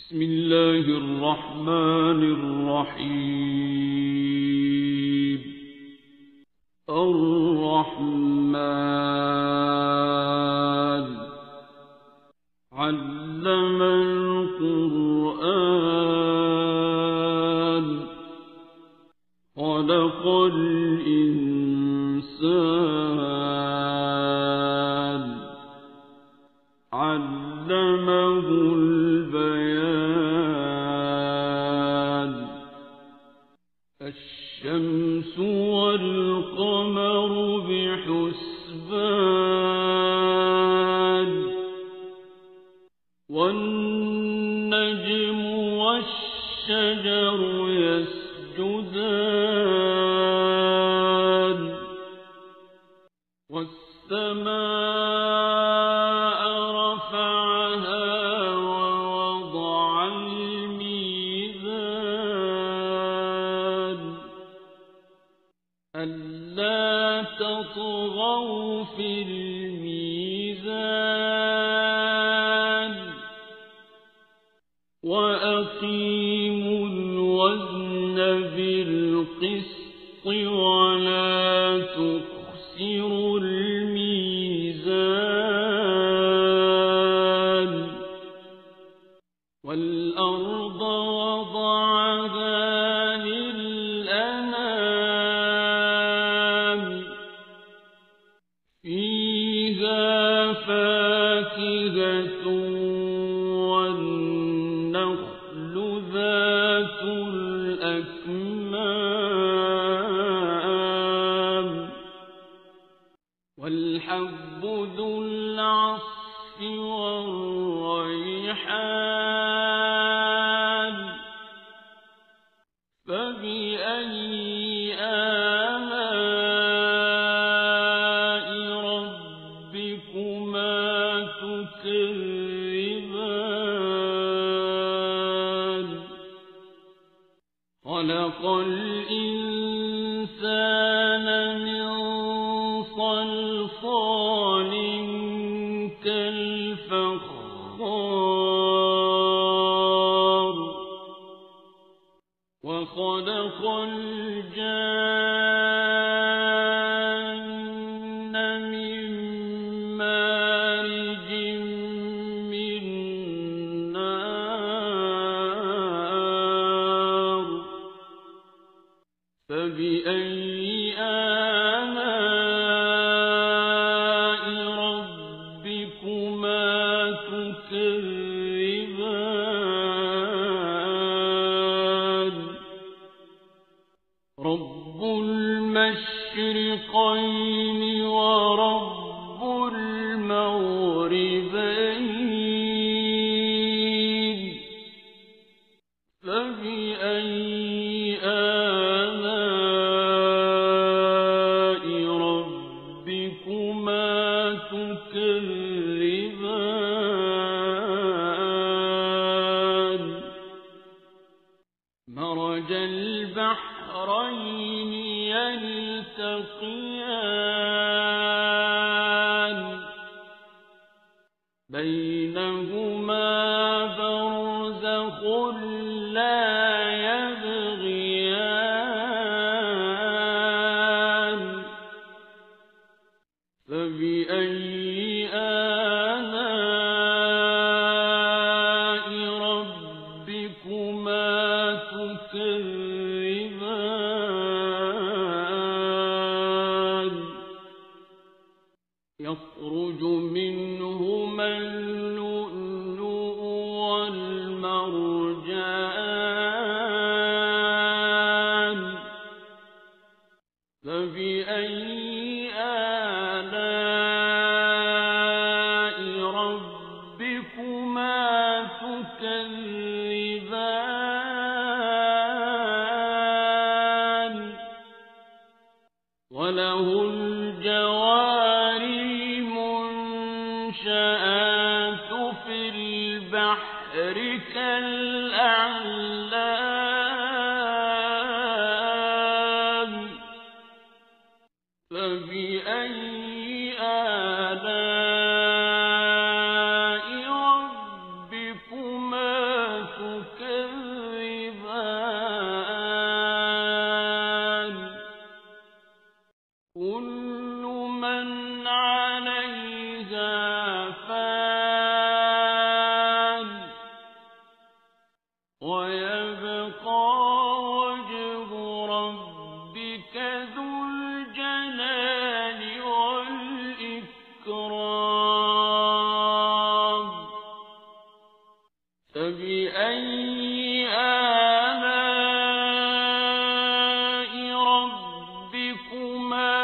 بسم الله الرحمن الرحيم. الرحمن علم القرآن خلق الإنسان علمه البيان. الشمس والقمر بحسبان والنجم والشجر يسجدان والسماء رفعها ووضع الميزان ألا تطغوا في الميزان وأقيموا الوزن بالقسط ولا تخسروا الميزان. والأرض وضعها للأنام فيها فاكهة والنخل ذات الأكمام والحب ذو العصف والريحان. فبأي آلاء ربكما تكذبان. خلق الإنسان من صلصال كالفخار وخلق الجان من مارج من نار. فبأي آلاء ربكما تكذبان. رب المشرقين ورب المغربين. فبأي آلاء ربكما تكذبان. مرج البحرين يلتقيان بينهما برزخ لا يبغيان. فبأي آلاء ربكما تكذبان. يخرج منهما اللؤلؤ والمرجان. فبأي آلاء ربكما تكذبان. وله الجوار المنشآت في البحر كالأعلام. فبأي آلاء ربكما تكذبان. ويبقى وجه ربك ذو الجلال والإكرام فبأي آلاء ربكما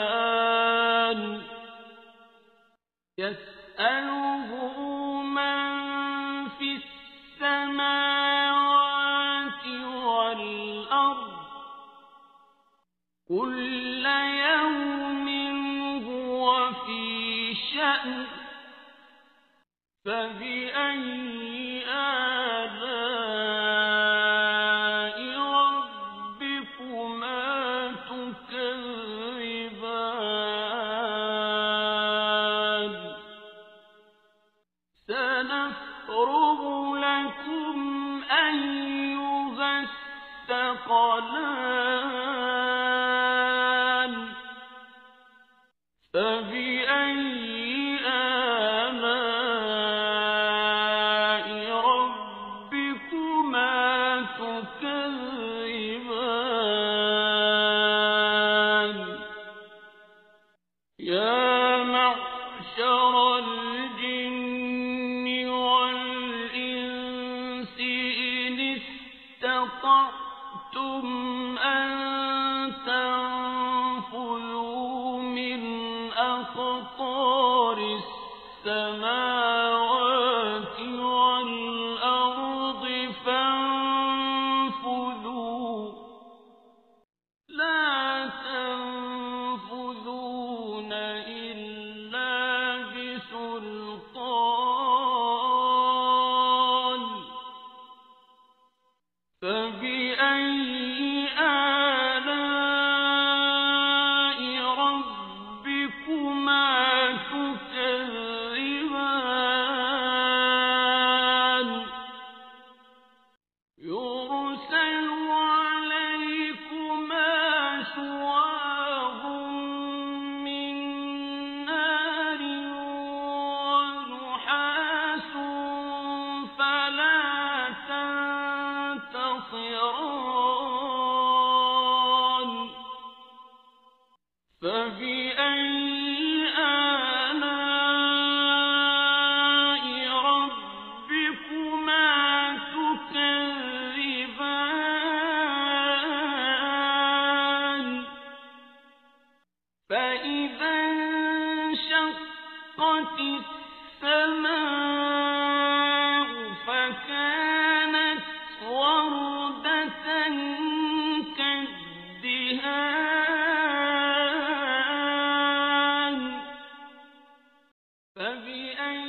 تكذبان يسأله من في السماوات والأرض كل يوم هو في شأن فبأي آلاء ربكما تكذبان سنفرغ لكم أيها الثقلان فبأي آلاء ربكما تكذبان يا معشر الجن والإنس إن استطعتم أن تنفذوا من أقطار السماوات والأرض فانفذوا لا تنفذون إلا بسلطان فبأي آلاء ربكما تكذبان يرسل عليكما شواظ من نار ونحاس فلا تنتصران فبأي آلاء ربكما تكذبان فإذا انشقت السماء فكانت وردة كالدهان فبأي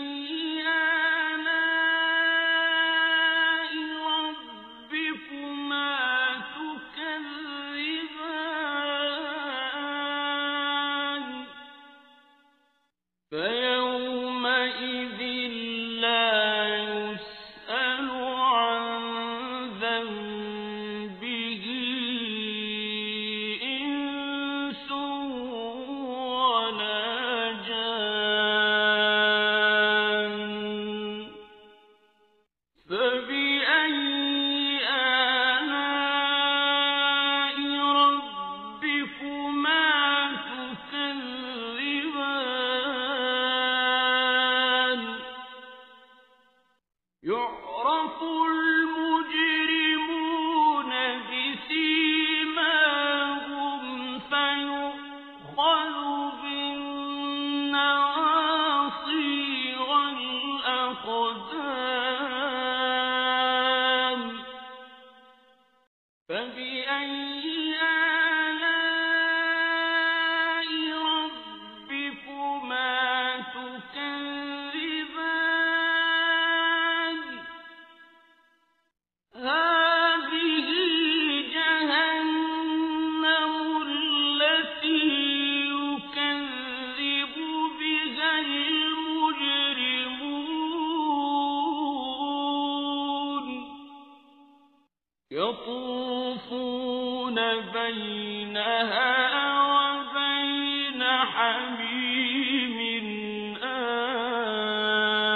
آلاء ربكما تكذبان فيومئذ لا يسأل عن ذنبه إنس ولا جان فبأي آلاء ربكما تكذبان يعرف المجرمون بسيماهم فيؤخذ بالنواصي والأقدام فبأي آلاء ربكما تكذبان هذه جهنم التي يكذب بها المجرمون يطوفون بينها وبين حميم آن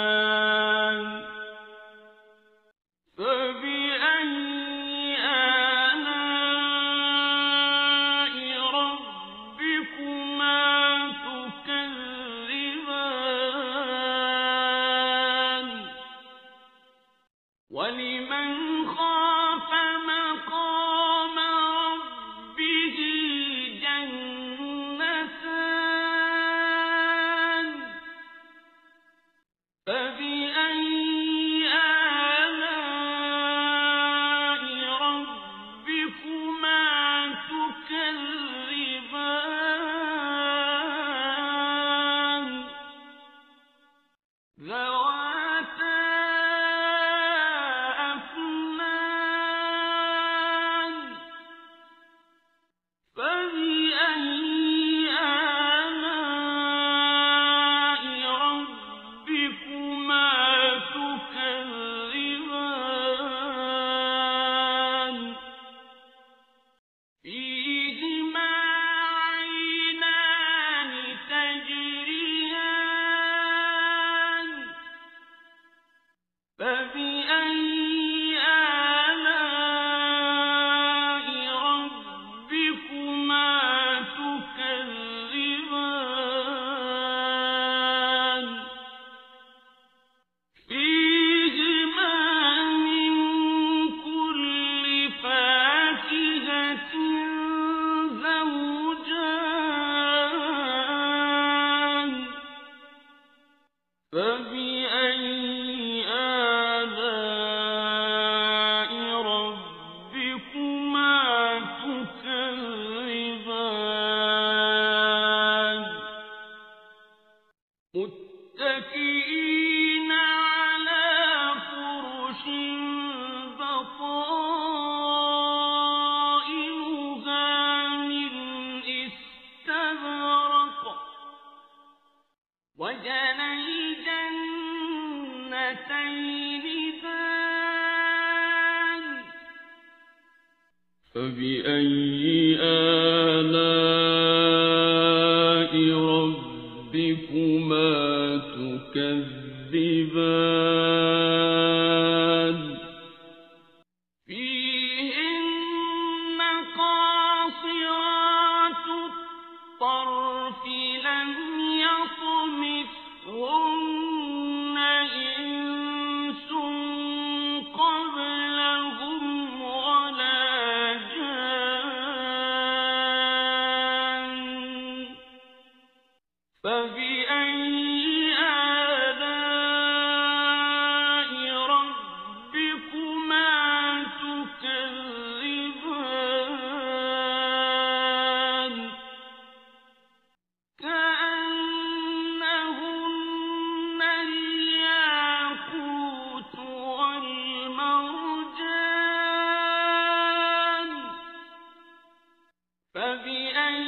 فبأي آلاء ربكما تكذبان ذواتا أفنان فبأي آلاء ربكما تكذبان فيهما عينان تجريان فبأي آلاء ربكما تكذبان فيهما من كل فاكهة زوجان فبأي آلاء ربكما تكذبان متكئين على فرش بطائنها من استبرق وجنى الجنتين دان فبأي آلاء ربكما تكذبان فيهن قاصرات الطرف لم يطمثهن إنس قبلهم ولا جان فبأي آلاء ربكما تكذبان كأنهن الياقوت والمرجان فبأي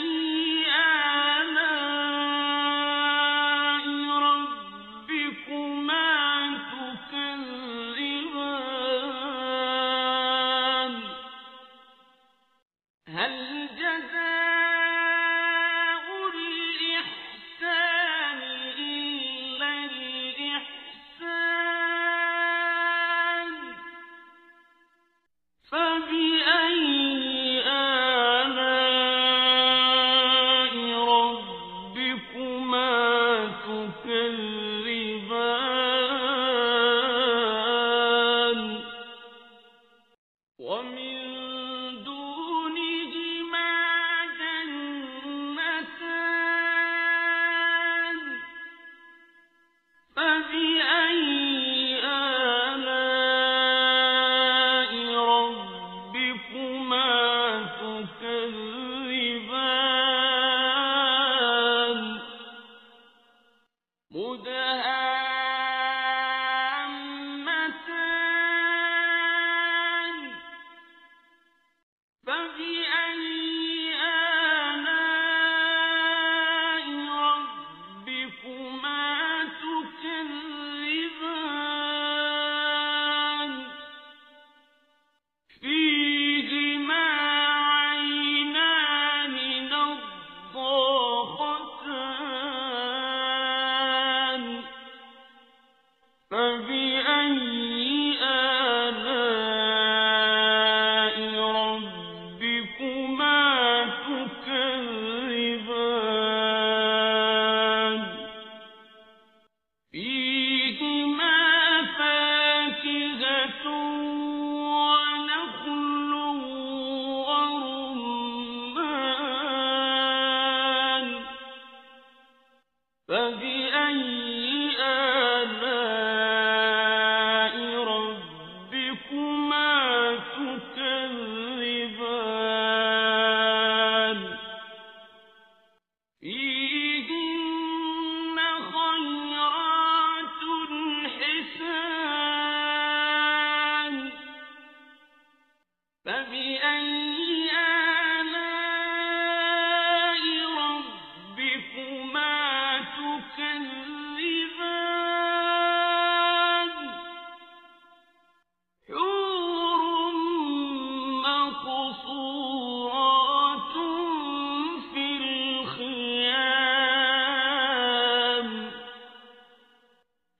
آلاء ربكما تكذبان هل جزاء الإحسان إلا الإحسان فبأي آلاء ربكما تكذبان ومن دونهما جنتان فبأي آلاء ربكما تكذبان مدهامتان فبأي آلاء ربكما تكذبان فيهما عينان نضاختان فبأي آلاء ربكما تكذبان فيهما فاكهة ونخل ورمان فبأي آلاء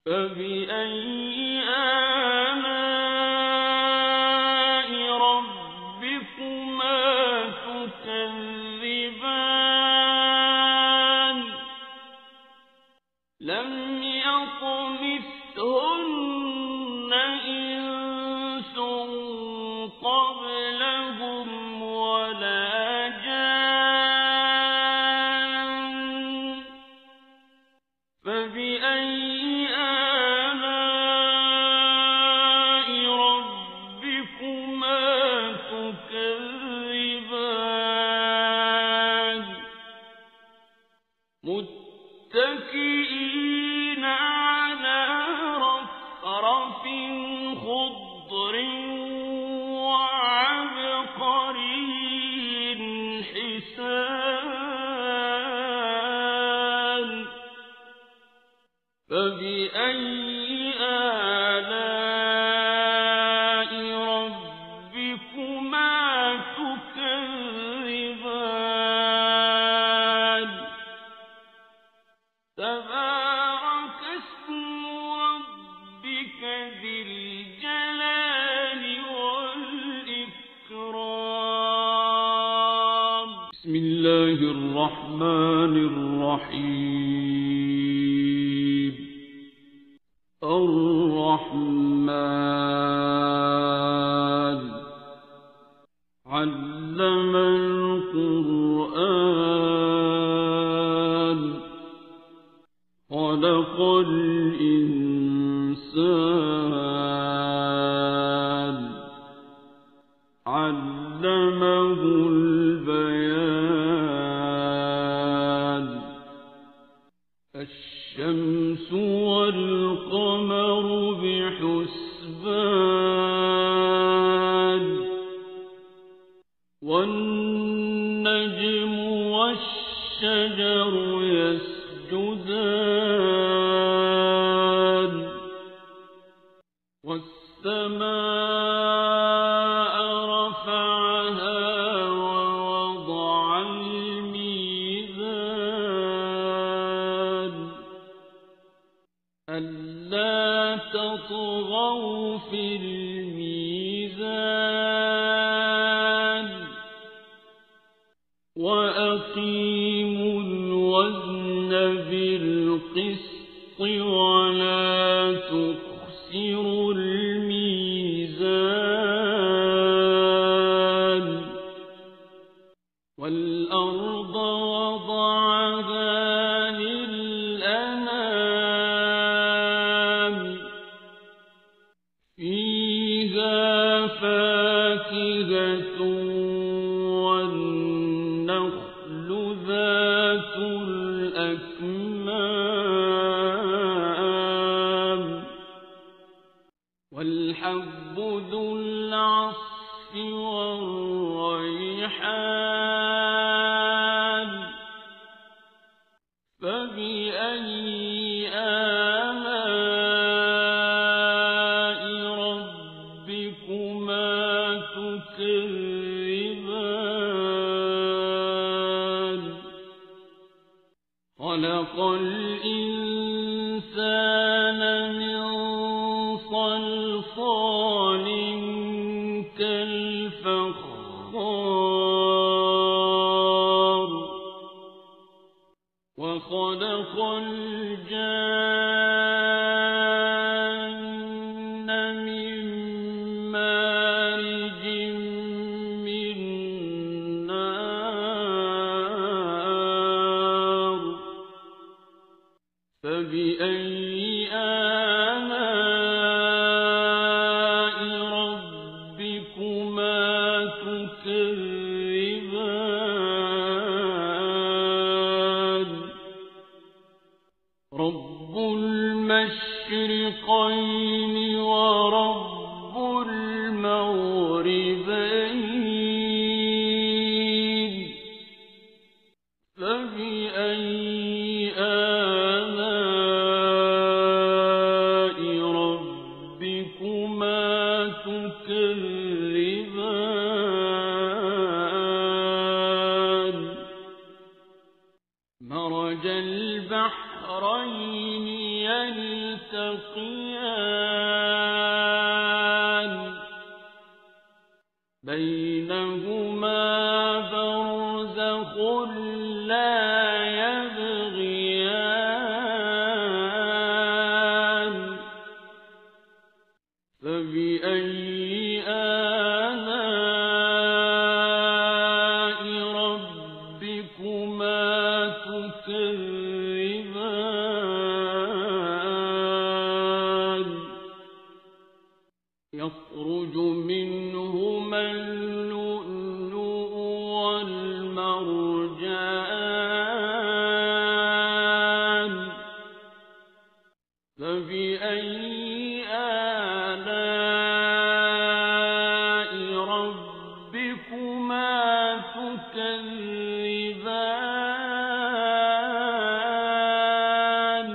فبأي آلاء ربكما تكذبان لم يطمثهن إنس قبلهم ولا جان فبأي آلاء ربكما تكذبان متكئين على رفرف خضر وعبقري حسان فبأي آلاء ربكما تكذبان تبارك اسم ربك ذي الجلال والإكرام بسم الله الرحمن الرحيم الرحمن علم القرآن خلق الإنسان علمه البيان الشمس والقمر بحسبان والنجم والشجر يسجدان والسماء رفعها ووضع الميزان ألا تطغوا في الميزان وأقيموا الوزن بالقسط ولا تخسروا الميزان والأرض وضعها للأنام فيها فاكهة والنخل ذات الأكمام والحب ذو العصف والريحان فبأي آلاء ربكما تكذبان خلق الإنسان من صلصال كالفخار وخلق الجان من مارج من نار فبأي آلاء ربكما تكذبان رب المشرقين ورب المغربين فبأي آلاء ربكما تكذبان مرج البحرين يلتقيان يلتقيان بينهما برزخ لا يبغيان فبأي آلاء ربكما تكذبان يخرج منهما اللؤلؤ والمرجان فبأي آلاء ربكما تكذبان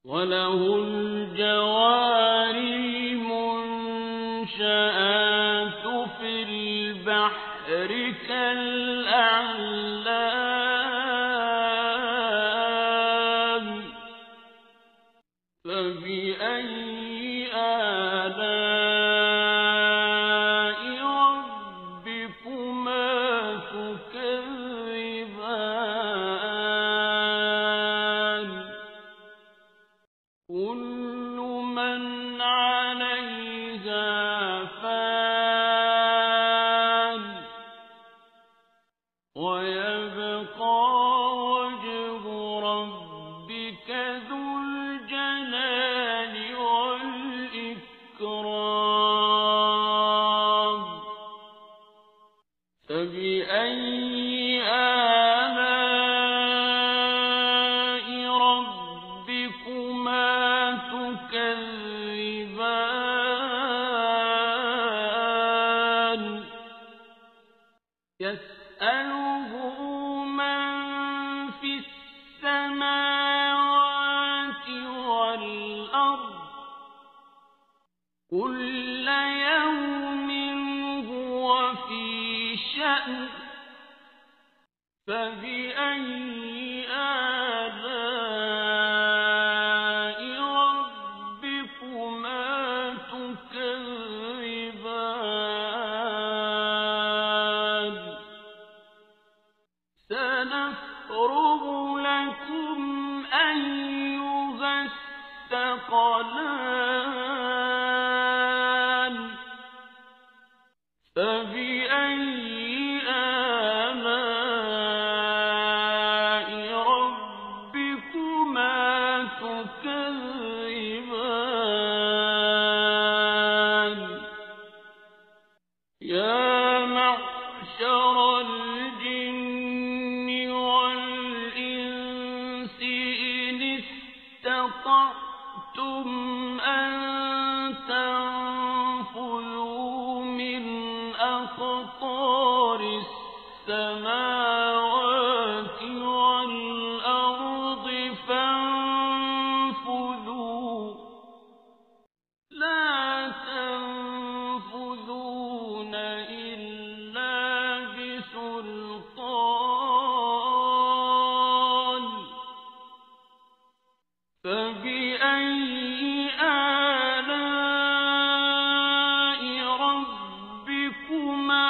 وله الجوار المنشآت في البحر كالأعلام فبأي آلاء ربكما تكذبان كل من عليها فان ويبقى وجه ربك ذو الجلال والإكرام فبأي آلاء ربكما تكذبان يسأله من في السماوات والأرض كل يوم هو في شأن فبأي آلاء ربكما تكذبان سنفرغ لكم أيها الثقلان فبأي آلاء ربكما تكذبان يا معشر الجن والإنس إن استطعتم أن تنفذوا من أقطار السماوات والأرض فانفذوا لا تنفذون إلا بسلطان فبأي آلاء ربكما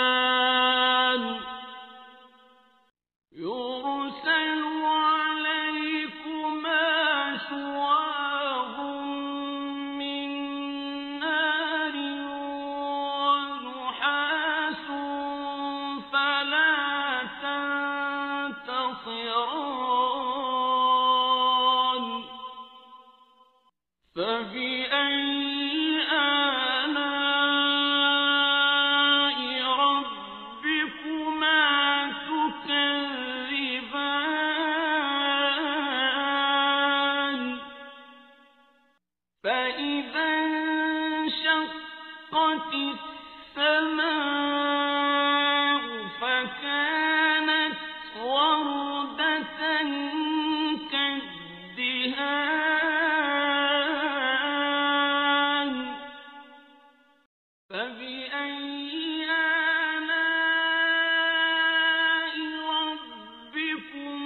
تكذبان يرسل عليكما شواظ من نار ونحاس فلا تنتصران فبأي آلاء ربكما تكذبان فإذا انشقت السماء فكانت وردة كالدهان فبأي آلاء ربكما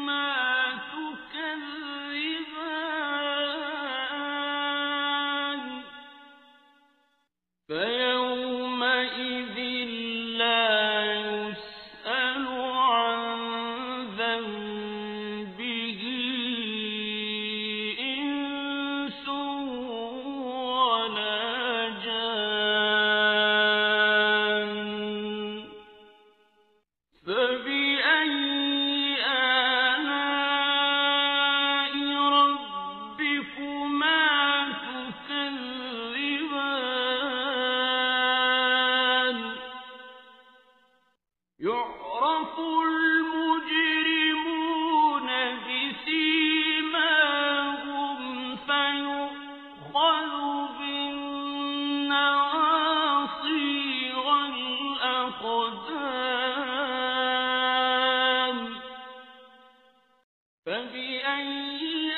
فبأي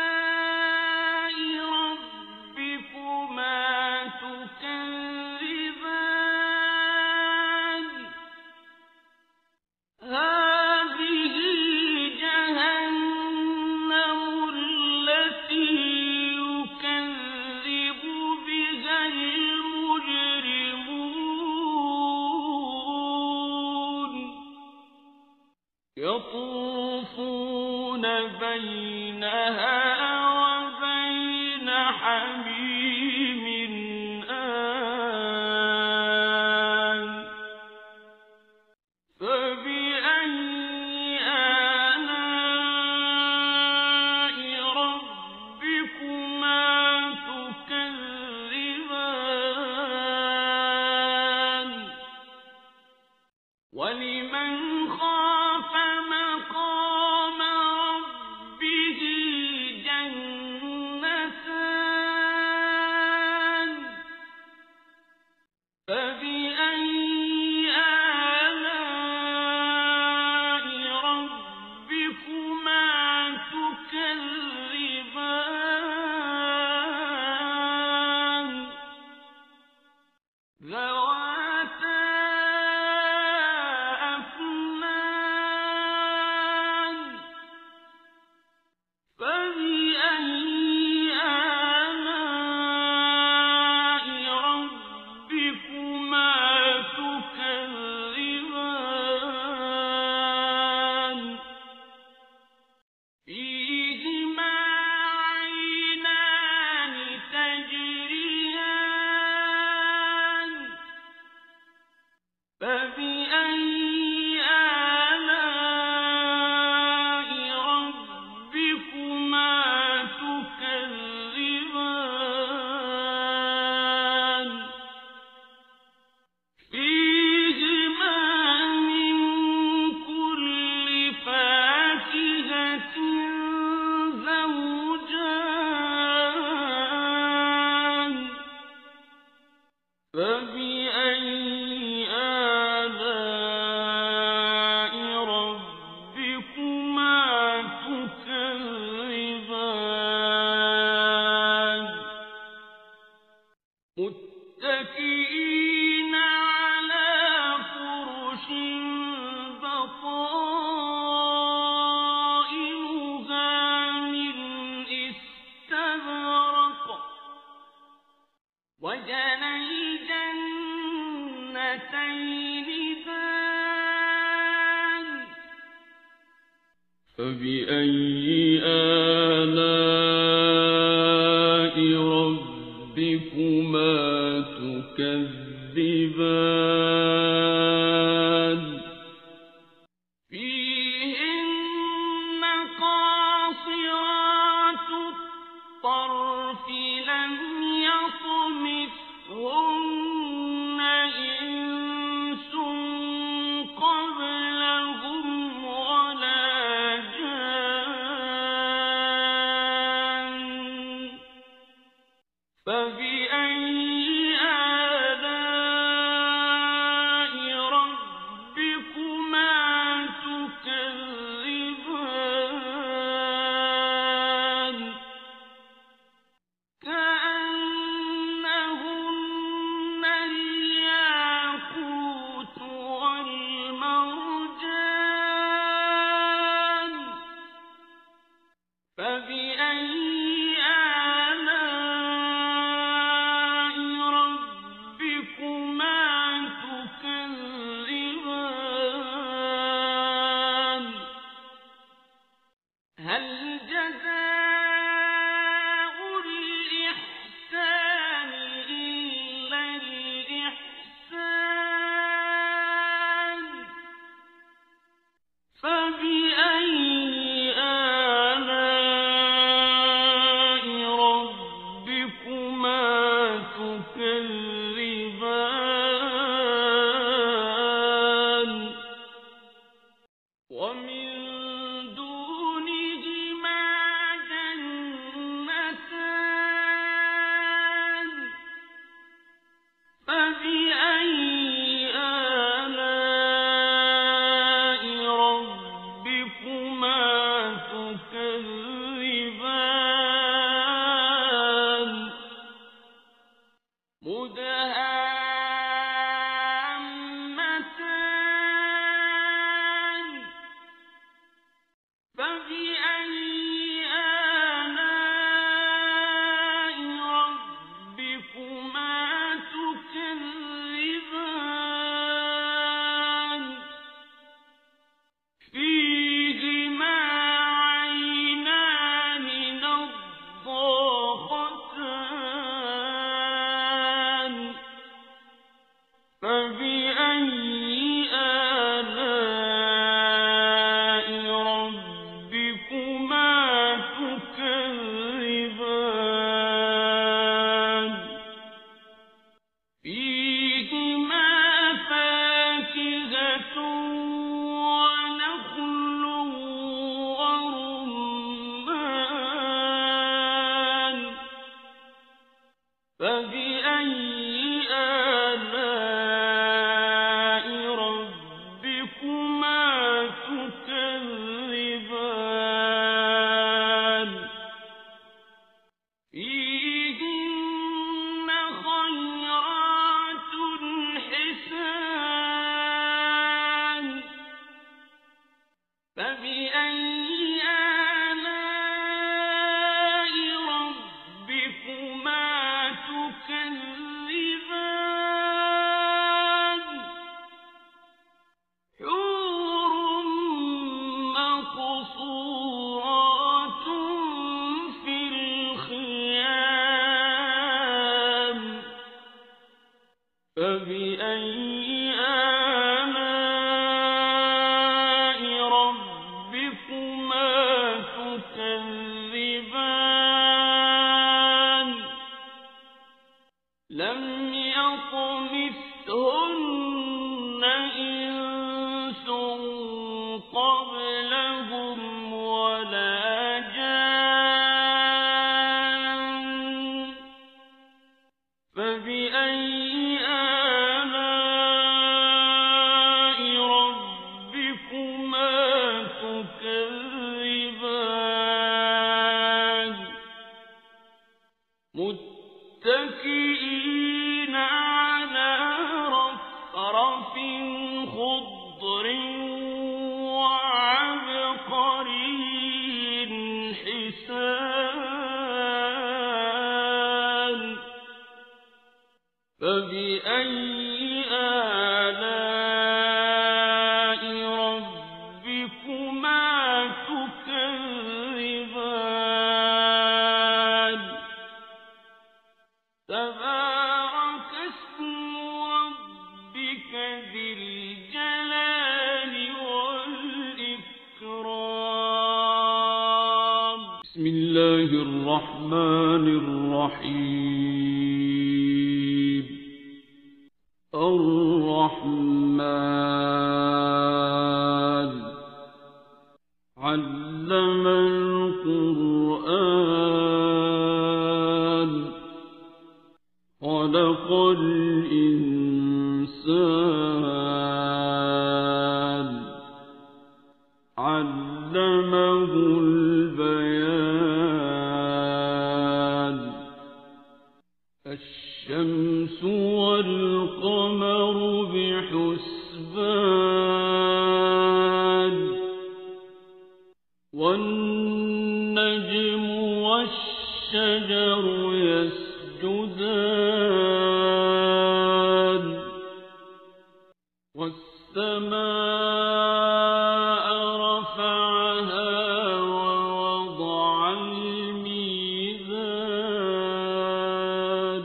آلاء ربكما تكذبان هذه جهنم التي يكذب بها المجرمون يطوفون بينها وبين حميم آن فبأي آلاء ربكما تكذبان ولمن خاف مقام ربه جنتان فبأي آلاء ربكما تكذبان ذواتا أفنان فبأي آلاء ربكما تكذبان فيهما عينان تجريان فبأي آلاء ربكما تكذبان فيهما من كل فاكهة زوجان فبأي آلاء ربكما تكذبان متكئين على فرش بطائنها من استبرق وجنى الجنتين دان فبأي آلاء ربكما تكذبان فيهن قاصرات الطرف لم يطمثهن إنس قبلهم ولا جان فبأي آلاء ربكما تكذبان كأنهن الياقوت والمرجان فبأي آلاء ربكما تكذبان هل جزاء الإحسان إلا الإحسان فبأي آلاء ربكما تكذبان ومن دونهما جنتان فبأي آلاء ربكما فبأي آلاء ربكما تكذبان فيهما عينان نضاختان فبأي آلاء ربكما تكذبان فيهما فاكهة ونخل ورمان فبأي آلاء ربكما تكذبان فيهن خيرات حسان فبأي آلاء ربكما تكذبان حور مقصورات في الخيام فبأي آلاء ربكما تكذبان لم يطمثهن إنس قبلهم ولا جان فبأي آلاء ربكما تكذبان متكئين على رفرف خضر وعبقري حسان فبأي آلاء ربكما تكذبان تبارك اسم ربك ذي الجلال والإكرام بسم الله الرحمن الرحيم الرحمن علم القرآن خلق الإنسان علمه البيان الشمس والقمر بحسبان والنجم والشجر يسجدان والسماء رفعها ووضع الميزان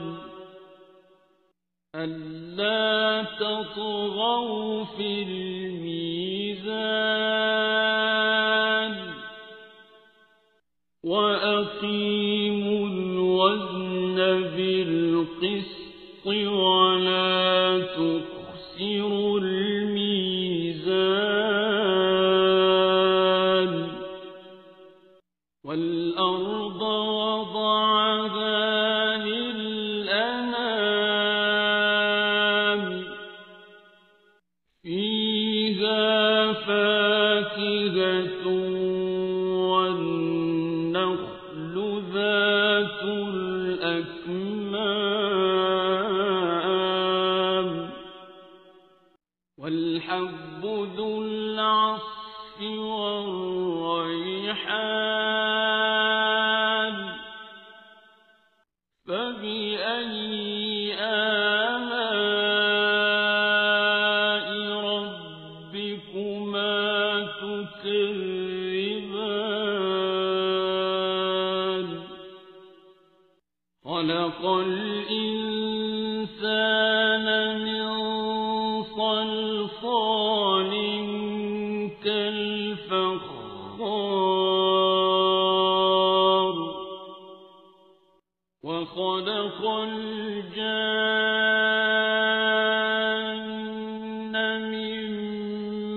ألا تطغوا في الميزان وأقيموا الوزن بالقسط ولا تخسروا الميزان والأرض وضعها للأنام فيها فاكهة والنخل ذات الأكمام والحب ذو العصف والريحان خلق الإنسان من صلصال كالفخار وخلق الجان من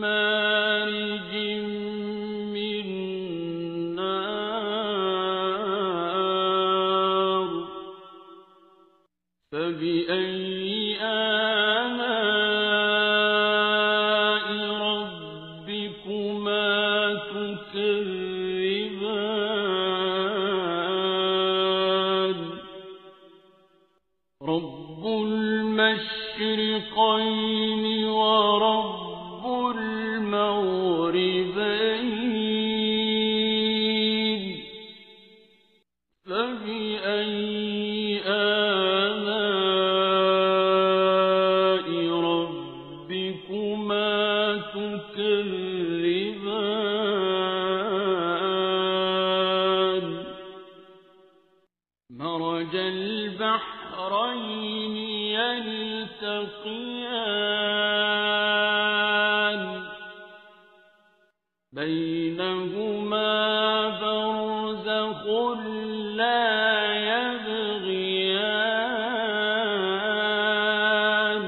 مارج من نار فبأي آلاء ربكما تكذبان رب المشرقين ورب المغربين فبأي آلاء ربكما تكذبان مرج البحرين يلتقيان بينهما برزخ لا يبغيان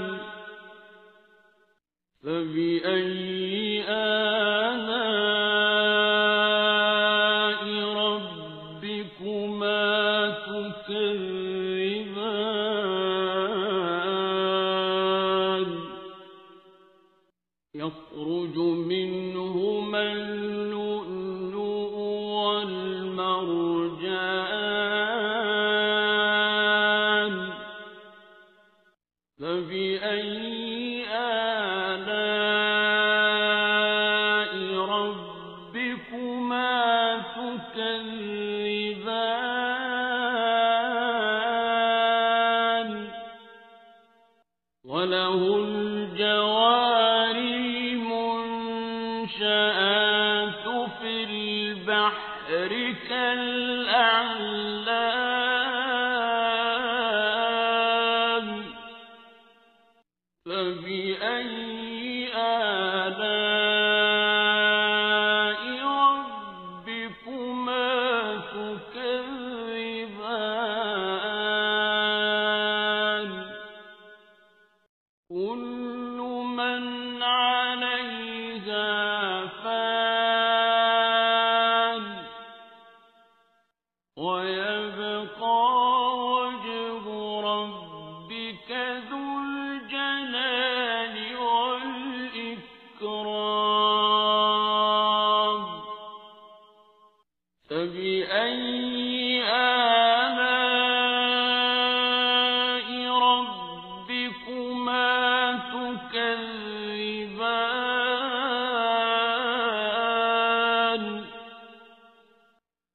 فبأي آلاء ربكما تكذبان يخرج منهما اللؤلؤ والمرجان فبأي آلاء ربكما تكذبان وله الجوار المنشآت في البحر كالأعلام فبأي آلاء ربكما تكذبان كل من عليها فان ويبقى وجه ربك ذو الجلال والإكرام فبأي آلاء ربكما تكذبان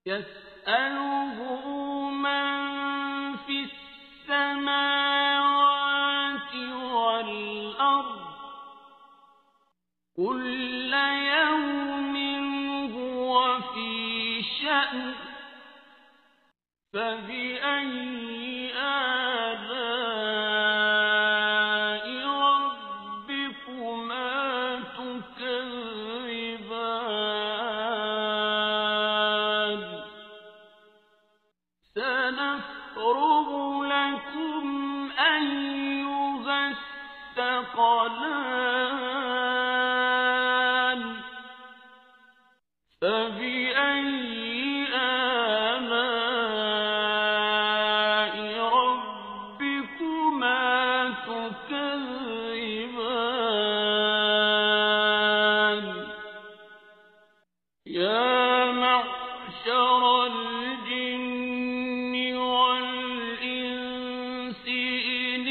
يسأله من في السماوات والأرض كل يوم هو في شأن فبأي آلاء ربكما تكذبان سنفرغ لكم أيها الثقلان فبأي آلاء ربكما تكذبان يا معشر الجن والإنس إن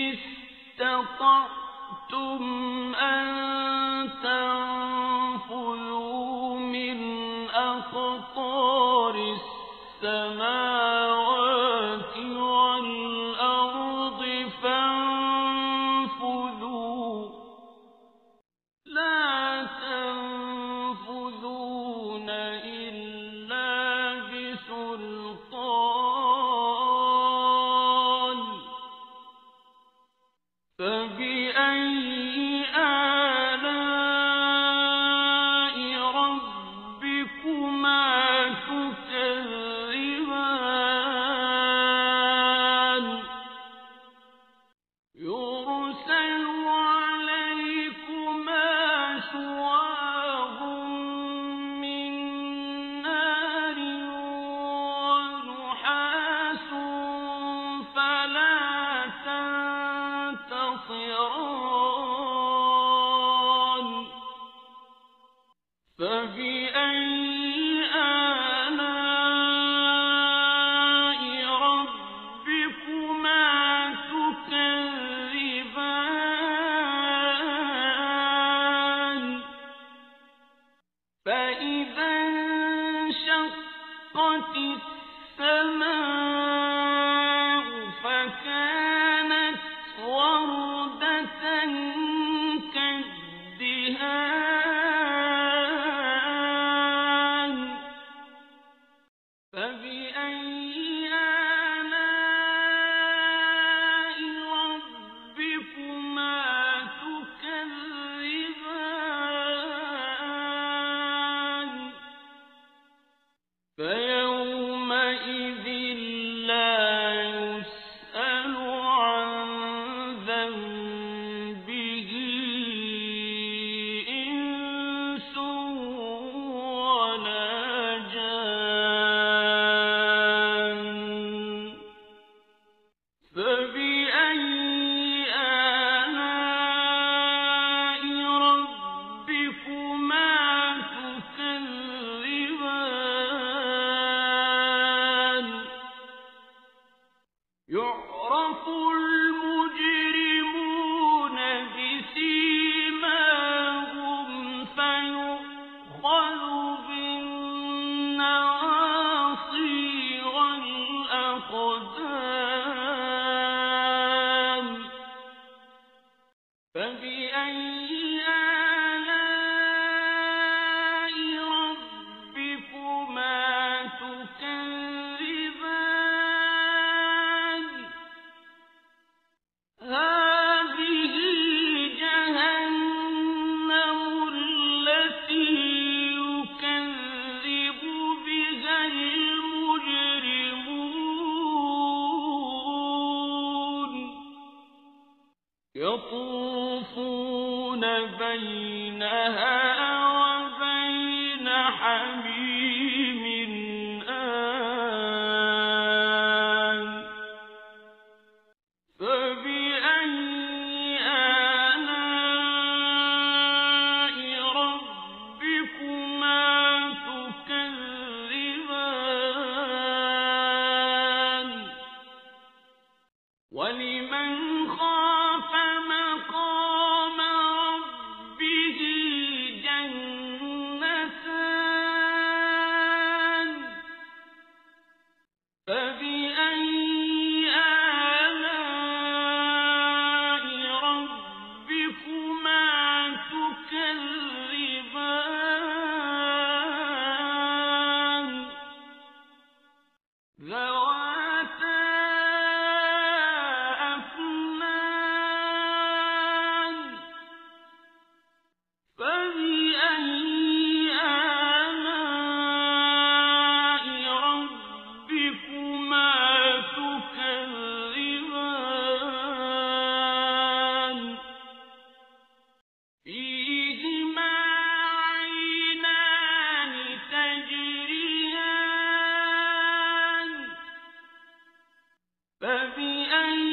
استطعتم أن تنفذوا من أقطار السماوات والأرض فانفذوا لا تنفذون إلا بسلطان وانشقت السماء فكانت وردة كالدهان فبأي آلاء ربكما تكذبان فيومئذ لا يسأل عن ذنبه إنس ولا جان فبأي آلاء ربكما تكذبان يعرف المجرمون بسيماهم فيؤخذ بالنواصي والأقدام فبأي آلاء ربكما تكذبان هذه جهنم التي يكذب بها المجرمون يطوفون بينها وبين حميم آن فبأي آلاء ربكما تكذبان ولمن خاف مقام ربه جنتان فبأي آلاء ربكما تكذبان ذواتا أفنان فبأي آلاء ربكما تكذبان فيهما عينان تجريان فبأي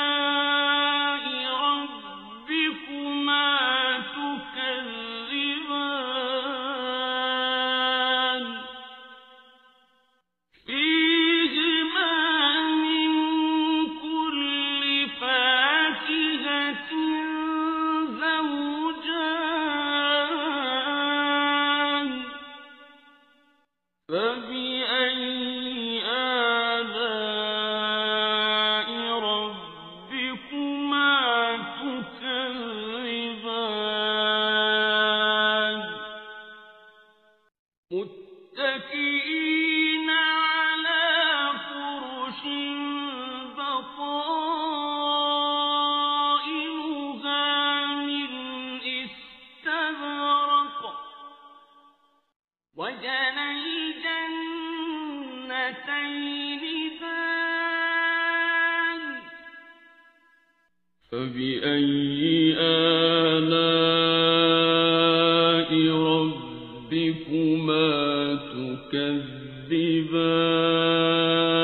آلاء ربكما تكذبان فيهما من كل فاكهة زوجان فبأي آلاء ربكما تكذبان متكئين على فرش بطائنها من استبرق وجنى الجنتين دان فبأي آلاء ربكما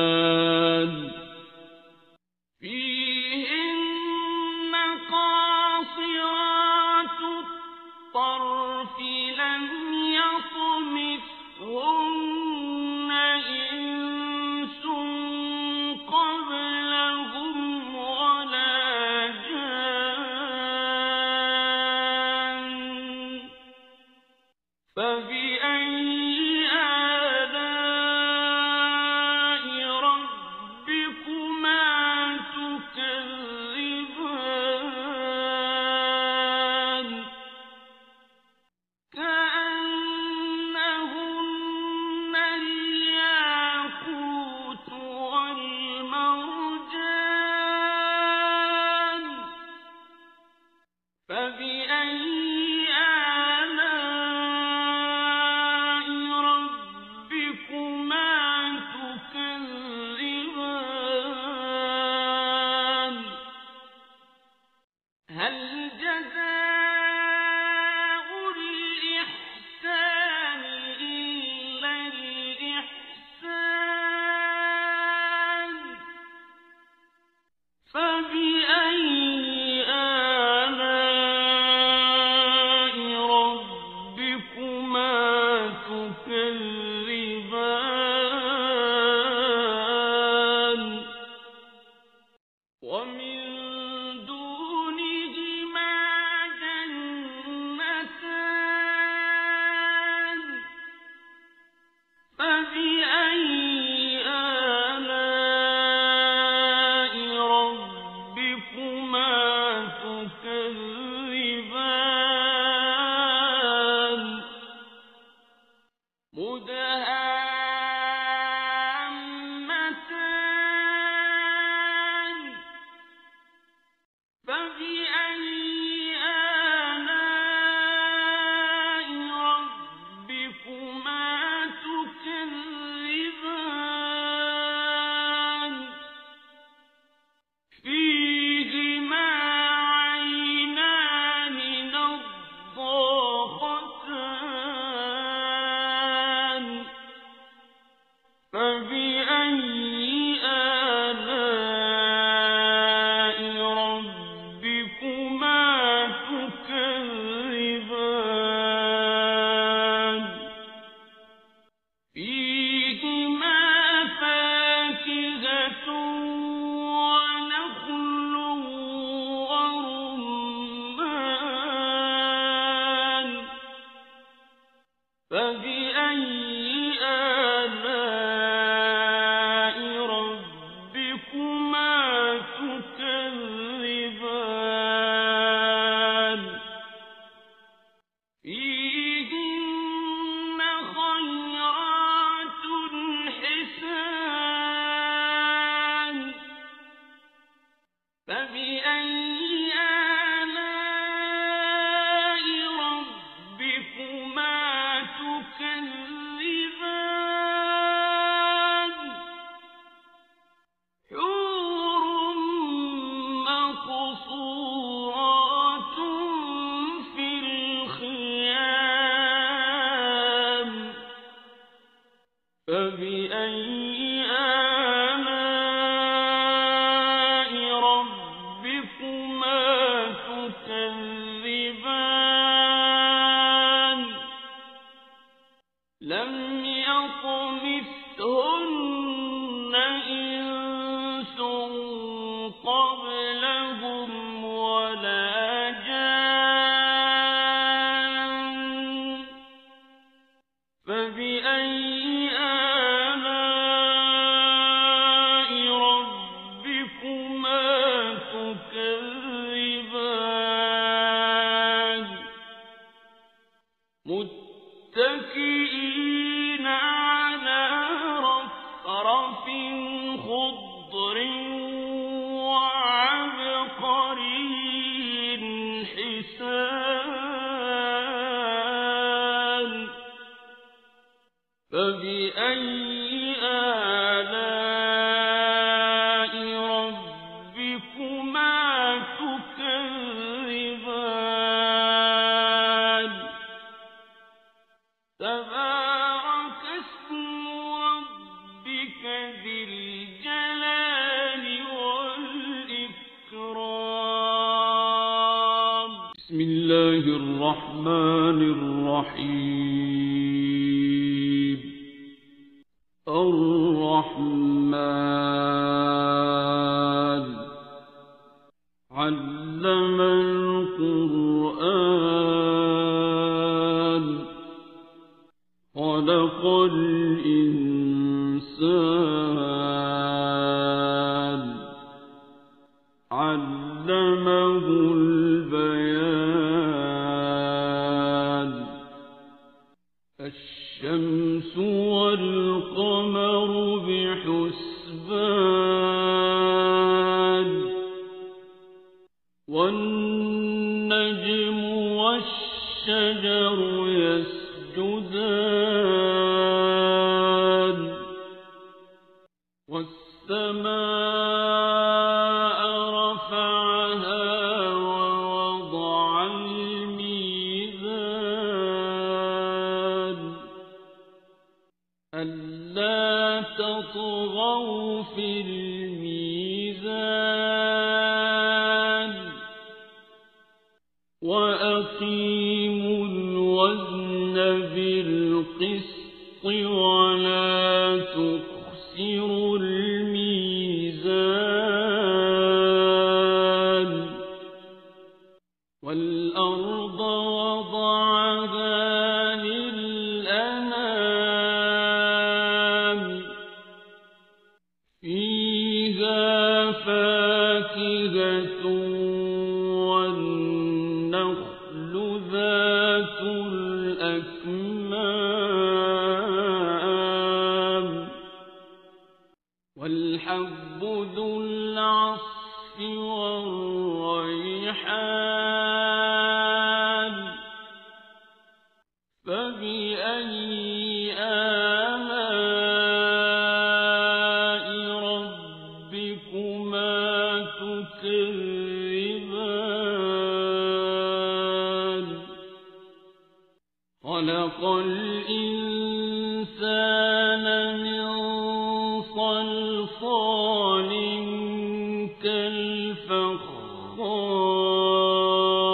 تكذبان فيهن قاصرات الطرف لم يطمثهن إنس قبلهم ولا جان فبأي مدهامتان فبأي آلاء ربكما تكذبان فيهما عينان نضاختان فبأي آلاء ربكما تكذبان فيهما فاكهة ونخل ورمان فبأي آلاء ربكما تكذبان فيهن خيرات حسان فبأي آلاء ربكما تكذبان حور مقصورات في الخيام فبأي آلاء ربكما تكذبان لم يطمثهن إنس قبلهم ولا جان فبأي آلاء ربكما تكذبان متكئين على رفرف خضر وعبقري حسان فبأي آلاء ربكما تكذبان تبارك اسم ربك ذي الجلال والإكرام بسم الله الرحمن الرحيم الرحمن علم القرآن خلق الإنسان علمه البيان الشمس والقمر بحسبان والنجم والشجر يسجدان والسماء رفعها ووضع الميزان ألا تطغوا في الميزان وأقيموا الوزن بالقسط ولا تخسروا الميزان والأرض وضعها للأنام فيها فاكهة والنخل ذات الأكمام الحب ذو العصف والريحان فبأي آلاء ربكما تكذبان خلق الإنسان من صلصال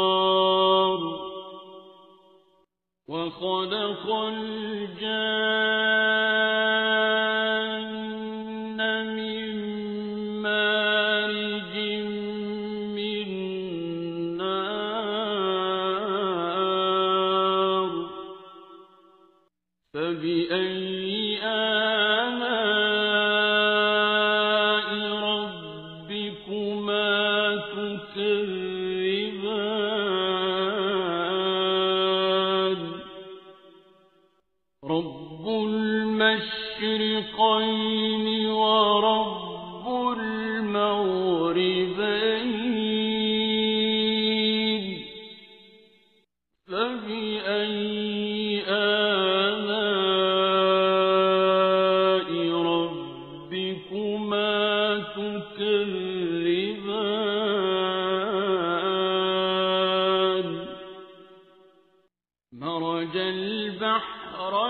كالفخار وخلق الجان من مارج من نار فبأي آلاء ربكما تكذبان رب المشرقين ورب المغربين فبأي آلاء ربكما تكذبان مرج البحرين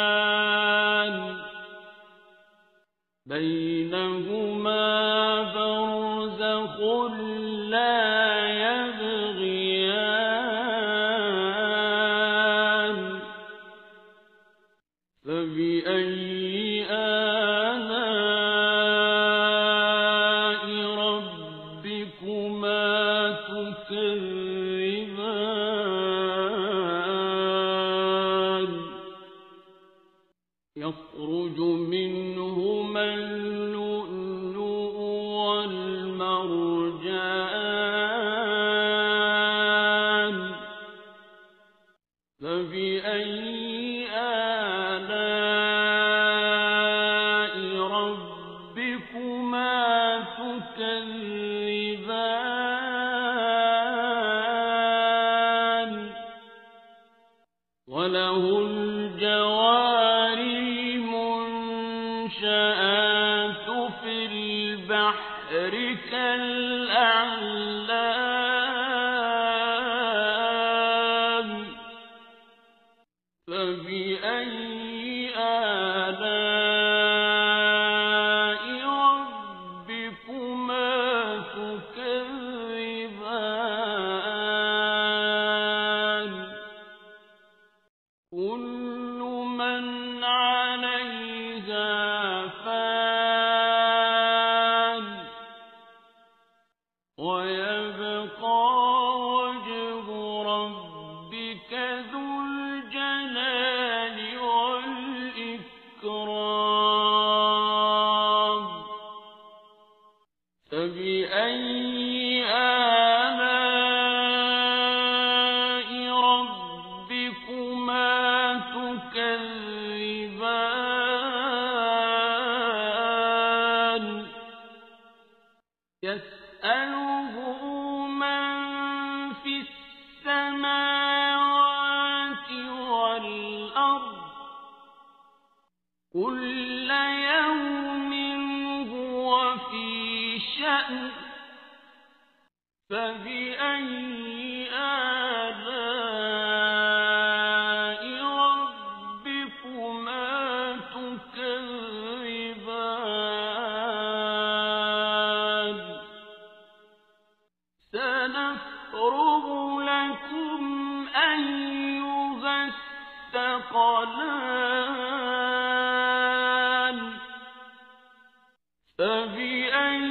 يلتقيان بينهما برزخ لا يبغيان فبأي آلاء ربكما تكذبان يخرج منهما اللؤلؤ والمرجان فبأي آلاء ربكما تكذبان وله الجوار المنشآت في البحر كالأعلام فبأي آلاء ربكما تكذبان كل من عليها فان ويبقى وجه ربك ذو الجلال والإكرام فبأي آلاء ربكما تكذبان يسأله من في السماوات والأرض كل يوم هو في شأن فبأي آلاء ربكما تكذبان سنفرغ لكم أيها الثقلان فبأي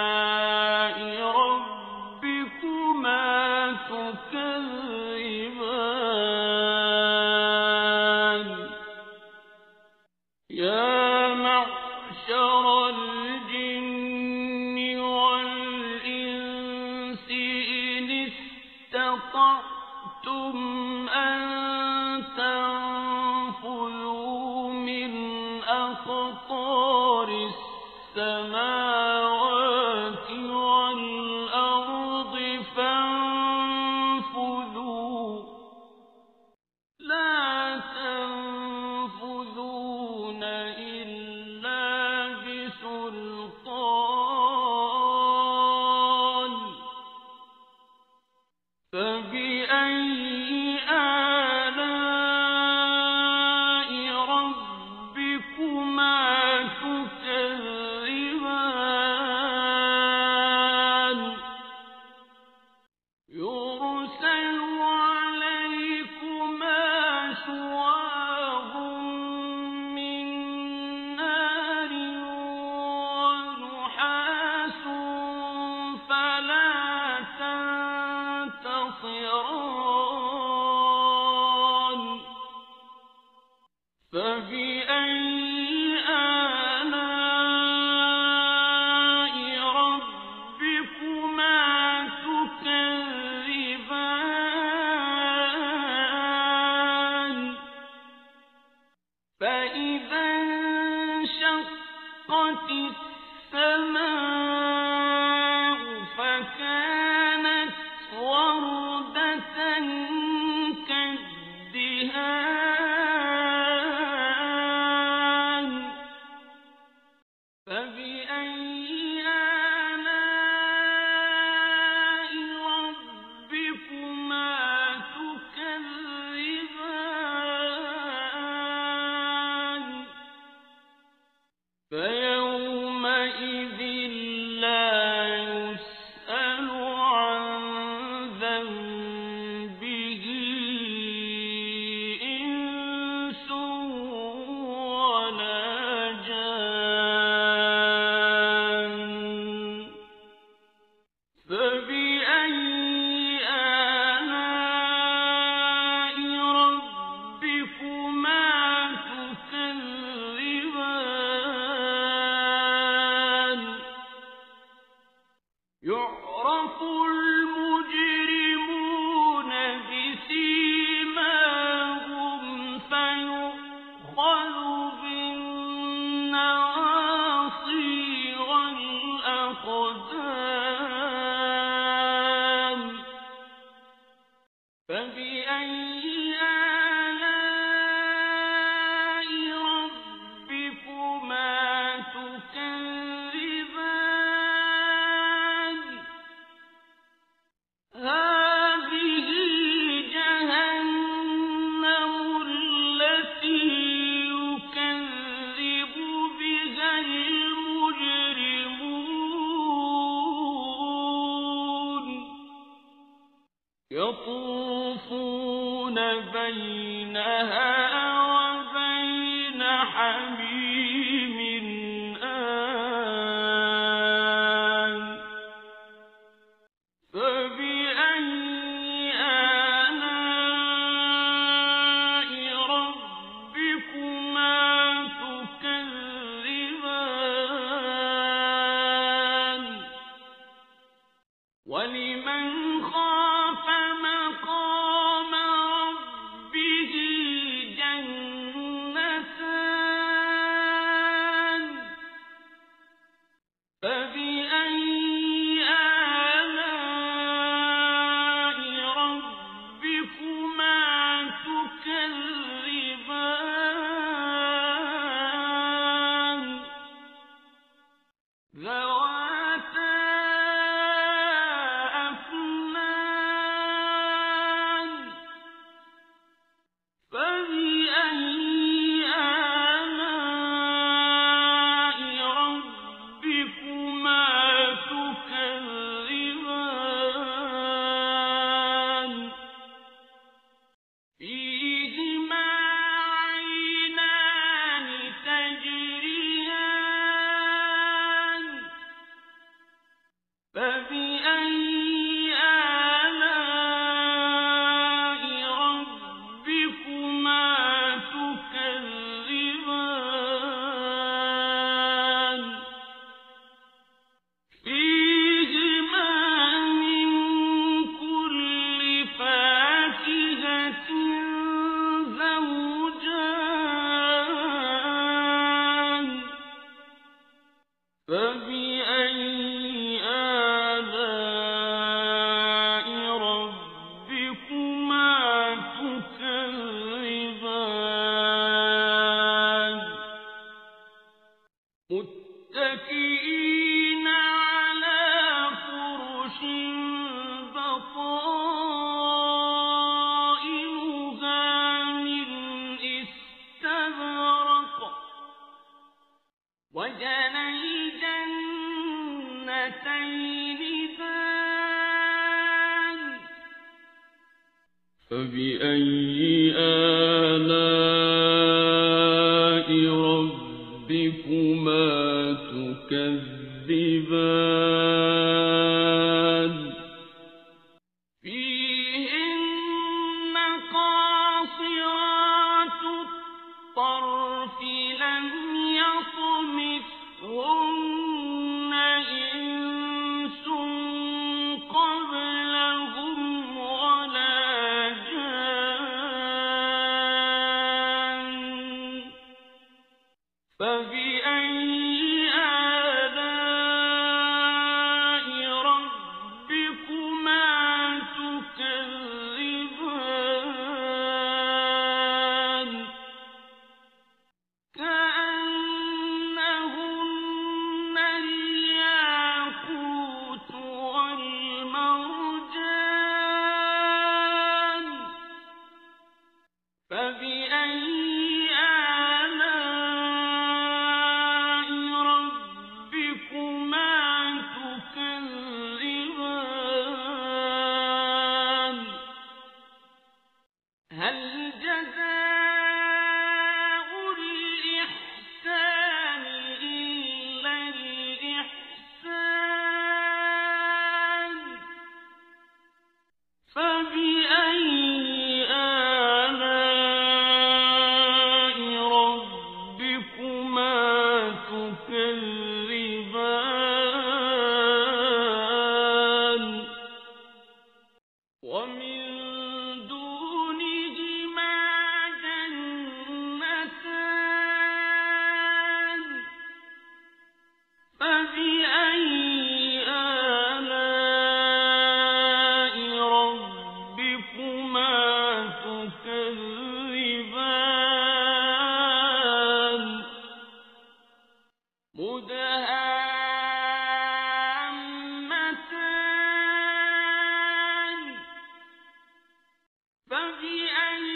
آلاء ربكما تكذبان يا معشر الجن والإنس إن استطعتم أن فبأي آلاء ربكما تكذبان يرسل عليكما شواظ من نار ونحاس فلا تنتصران فبأي آلاء ربكما تكذبان فإذا انشقت السماء فكانت وردة كالدهان فبأي آلاء ربكما تكذبان فيومئذ لا يسأل عن ذنبه إنس ولا جان فبأي آلاء ربكما تكذبان يعرف المجرمون بسيماهم فيؤخذ بالنواصي والأقدام فبأي آلاء ربكما تكذبان هذه جهنم التي يكذب بها المجرمون يطوفون بينها وبين حميم آن فبأي آلاء ربكما تكذبان ولمن خاف مقام ربه جنتان فبأي آلاء ربكما تكذبان ذواتا أفنان فبأي آلاء ربكما تكذبان فيهن قاصرات الطرف لم يطمثهن إنس قبلهم ولا جان فبأي آلاء ربكما تكذبان كأنهن الياقوت والمرجان فبأي آلاء ربكما تكذبان هل جزاء الإحسان إلا الإحسان فبأي آلاء ربكما تكذبان ومن دونهما جنتان فبأي آلاء ربكما تكذبان مدهامتان فبأي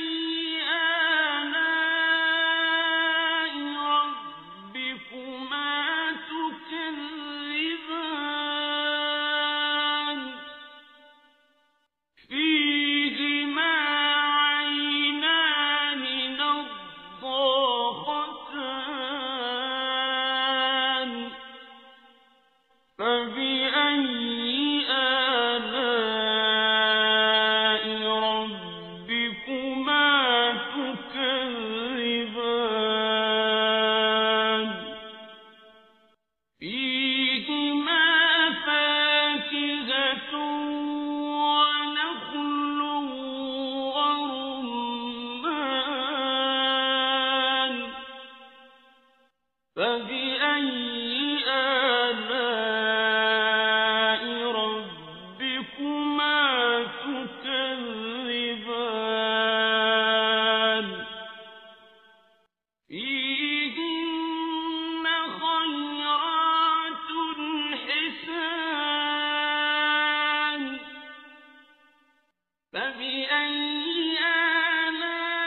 آلاء ربكما تكذبان فيهما عينان نضاختان فبأي آلاء ربكما تكذبان فيهما فاكهة ونخل ورمان فبأي آلاء ربكما تكذبان فيهن خيرات حسان فبأي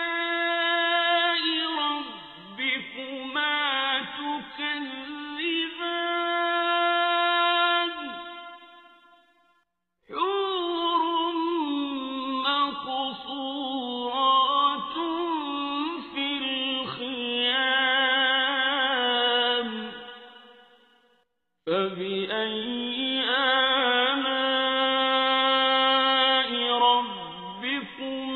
آلاء ربكما تكذبان حور مقصورات في الخيام فبأي آلاء ربكما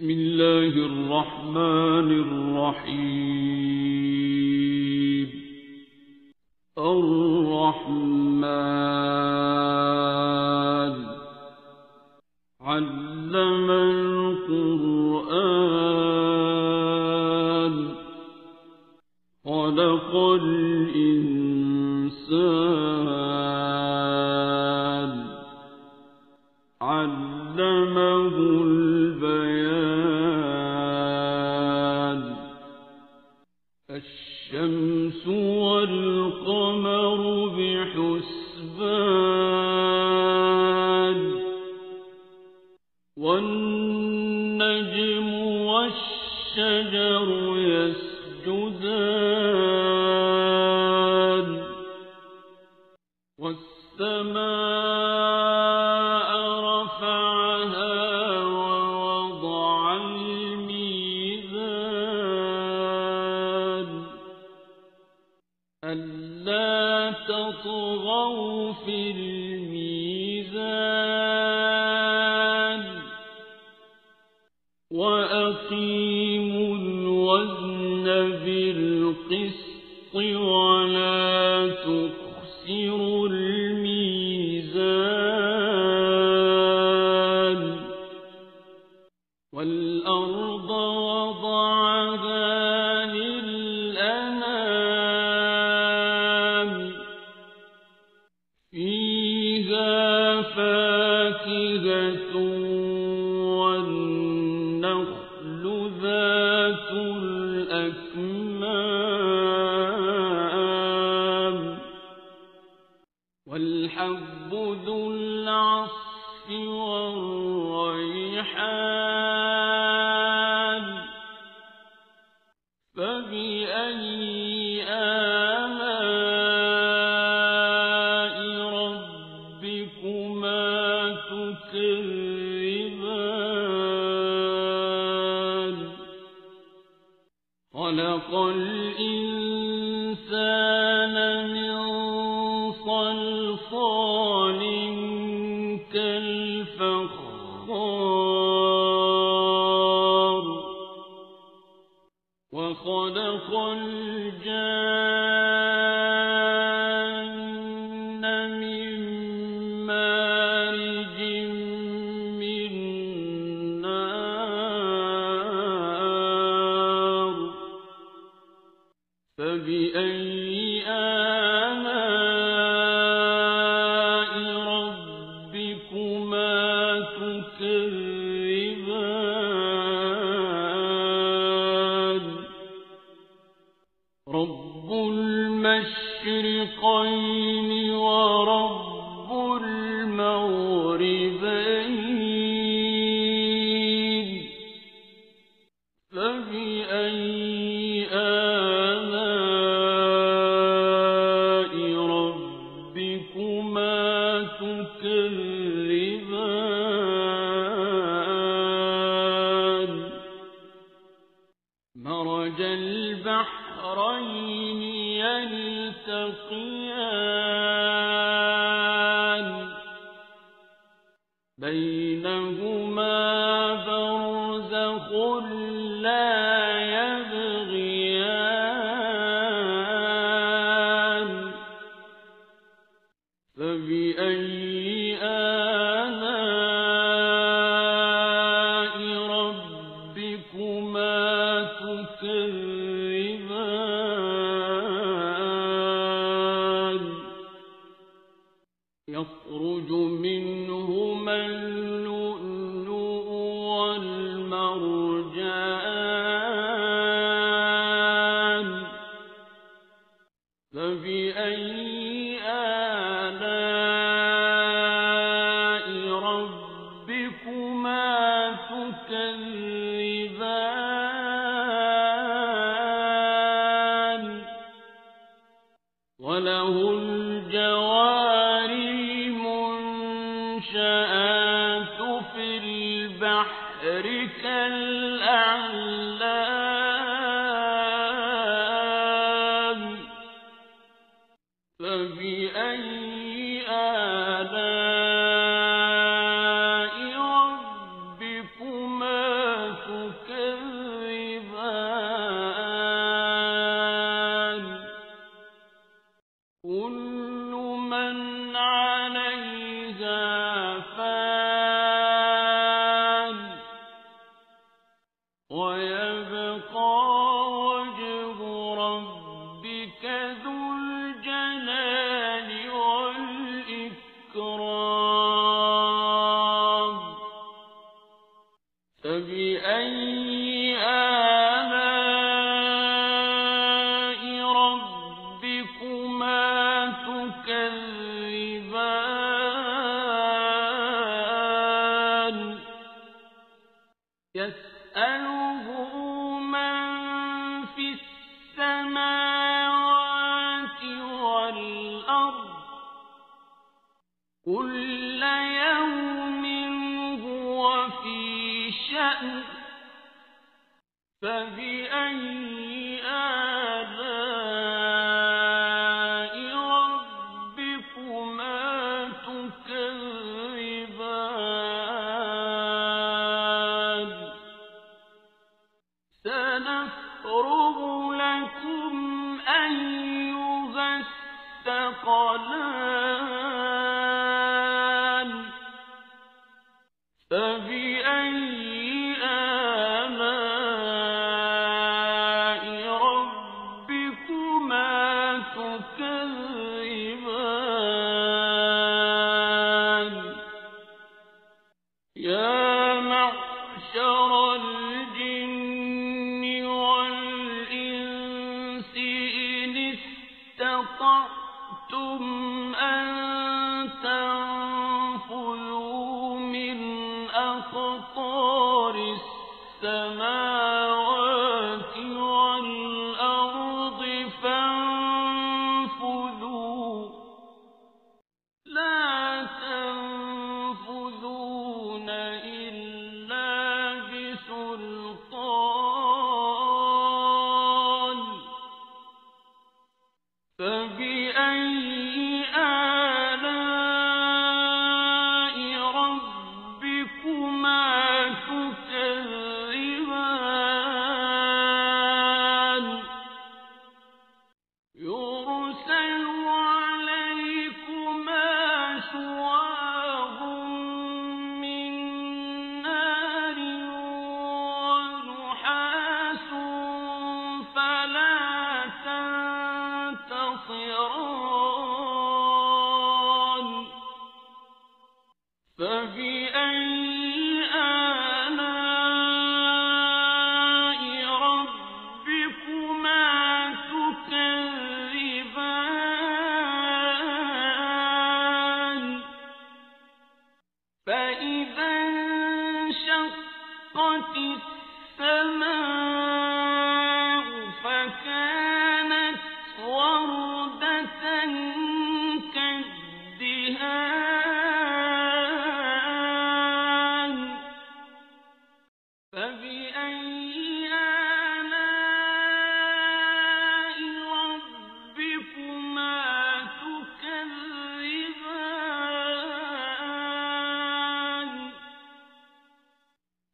بسم الله الرحمن الرحيم الرحمن علم القرآن خلق الإنسان علمه البيان الشمس والقمر بحسبان والنجم والشجر يسجدان والسماء رفعها ووضع الميزان ألا تطغوا في الميزان وأقيموا الوزن بالقسط ولا تخسروا الميزان والأرض وضعها للأنام فيها فاكهة والنخل ذات الأكمام والحب ذو العصف والريحان فبأي آلاء ربكما تكذبان خلق الإنسان من صلصال كالفخار وخلق الجان من مارج من نار فبأي آلاء ربكما تكذبان رب المشرقين ورب المغربين فبأي آلاء ربكما تكذبان مرج البحرين يلتقيان بينهما برزخ لا يبغيان فبأي آلاء ربكما تكذبان يخرج منهما اللؤلؤ والمرجان فبأي آلاء ربكما تكذبان وله الجوار المنشآت في البحر كالأعلام فبأي آلاء ربكما تكذبان فان ويبقى وجه ربك ذو الجلال والإكرام فبأي آلاء ربكما تكذبان يسأله من في السماوات والأرض كل يوم هو في شأن فبأي آلاء ربكما تكذبان سنفرغ لكم أيها الثقلان فبأي آلاء ربكما تكذبان يا معشر الجن والإنس إن استطعتم أن تنفذوا من أقطار السماوات والأرض فانفذوا لا تنفذون إلا بسلطان فبأي آلاء ربكما تكذبان يرسل عليكما شواظ من نار ونحاس فلا تنتصران فبأي آلاء ربكما تكذبان فإذا انشقت السماء فكانت وردة كالدهان فبأي آلاء ربكما تكذبان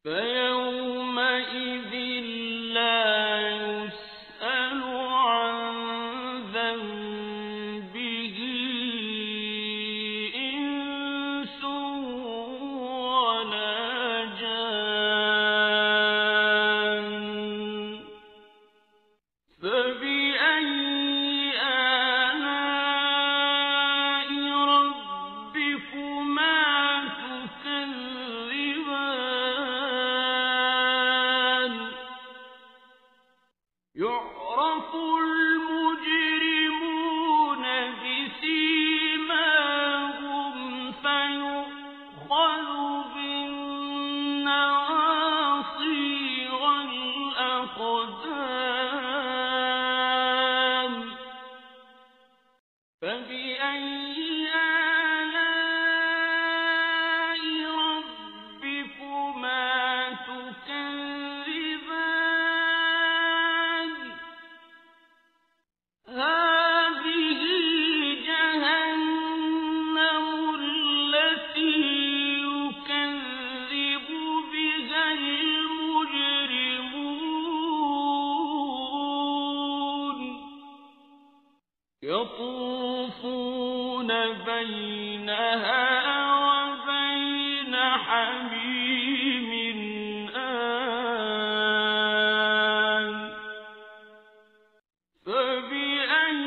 فيومئذ لا حميم آن فبأي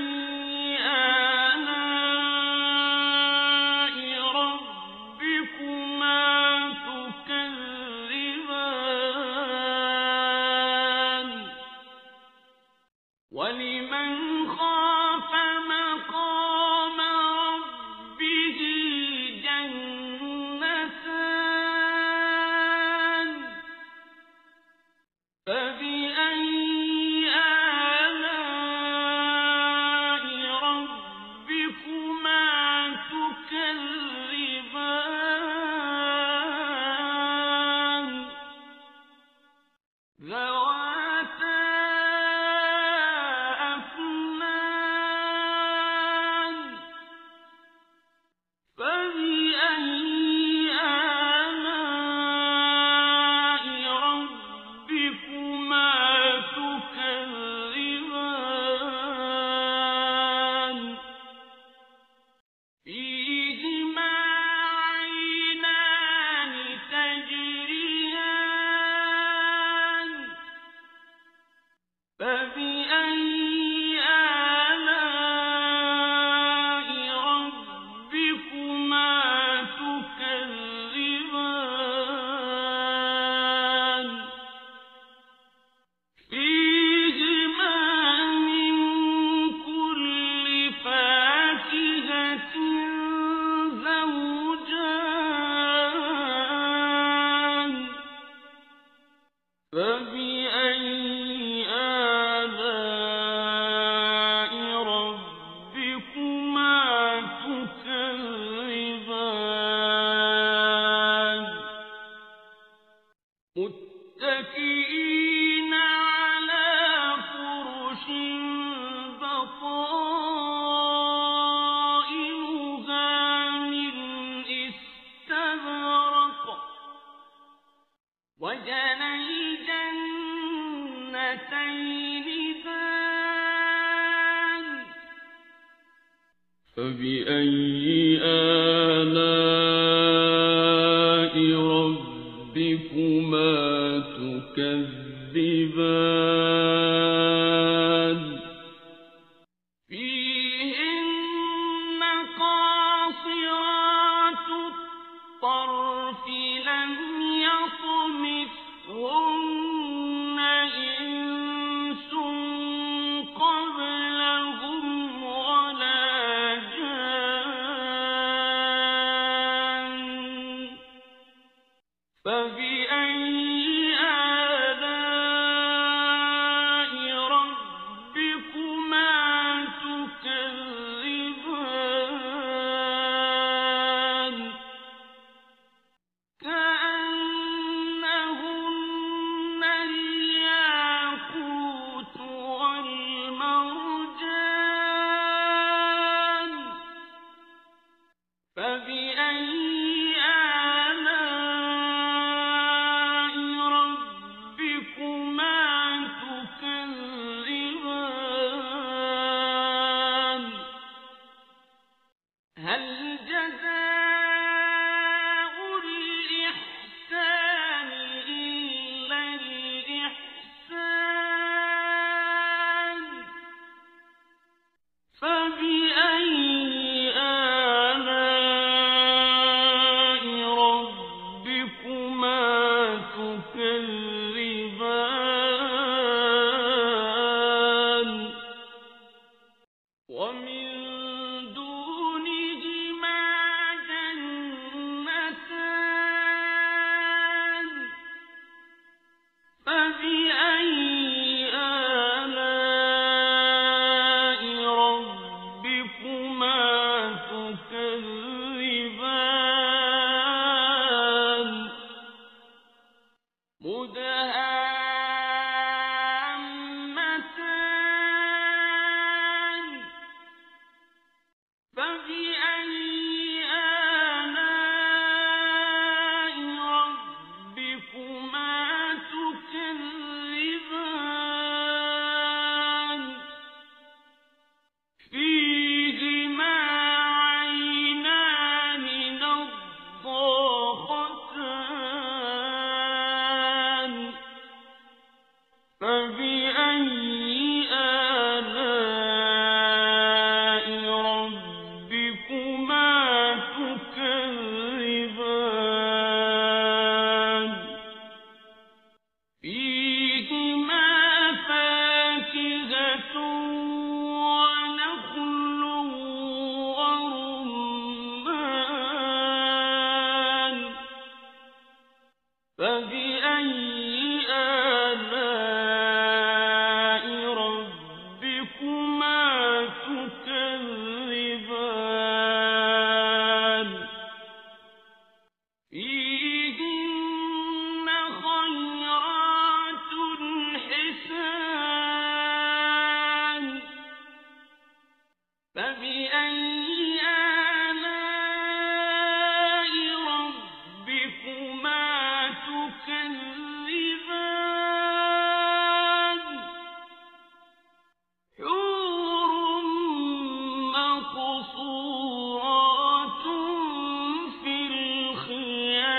آلاء ربكما تكذبان ولمن خاف مقام ربه جنتان فبأي آلاء ربكما تكذبان ذواتا أفنان فبأي آلاء ربكما تكذبان فيهما عينان تجريان فبأي آلاء ربكما تكذبان فيهما من كل فاكهة زوجان فبأي آلاء ربكما تكذبان متكئين على فرش بطائنها من استبرق وجنى الجنتين دان فبأي آلاء ربكما تكذبان فيهن قاصرات الطرف لم يطمثهن إنس قبلهم ولا جان فبأي آلاء ربكما تكذبان كأنهن الياقوت والمرجان فبأي آلاء فيهن خيرات حسان فبأي آلاء ربكما تكذبان حور مقصورات في الخيام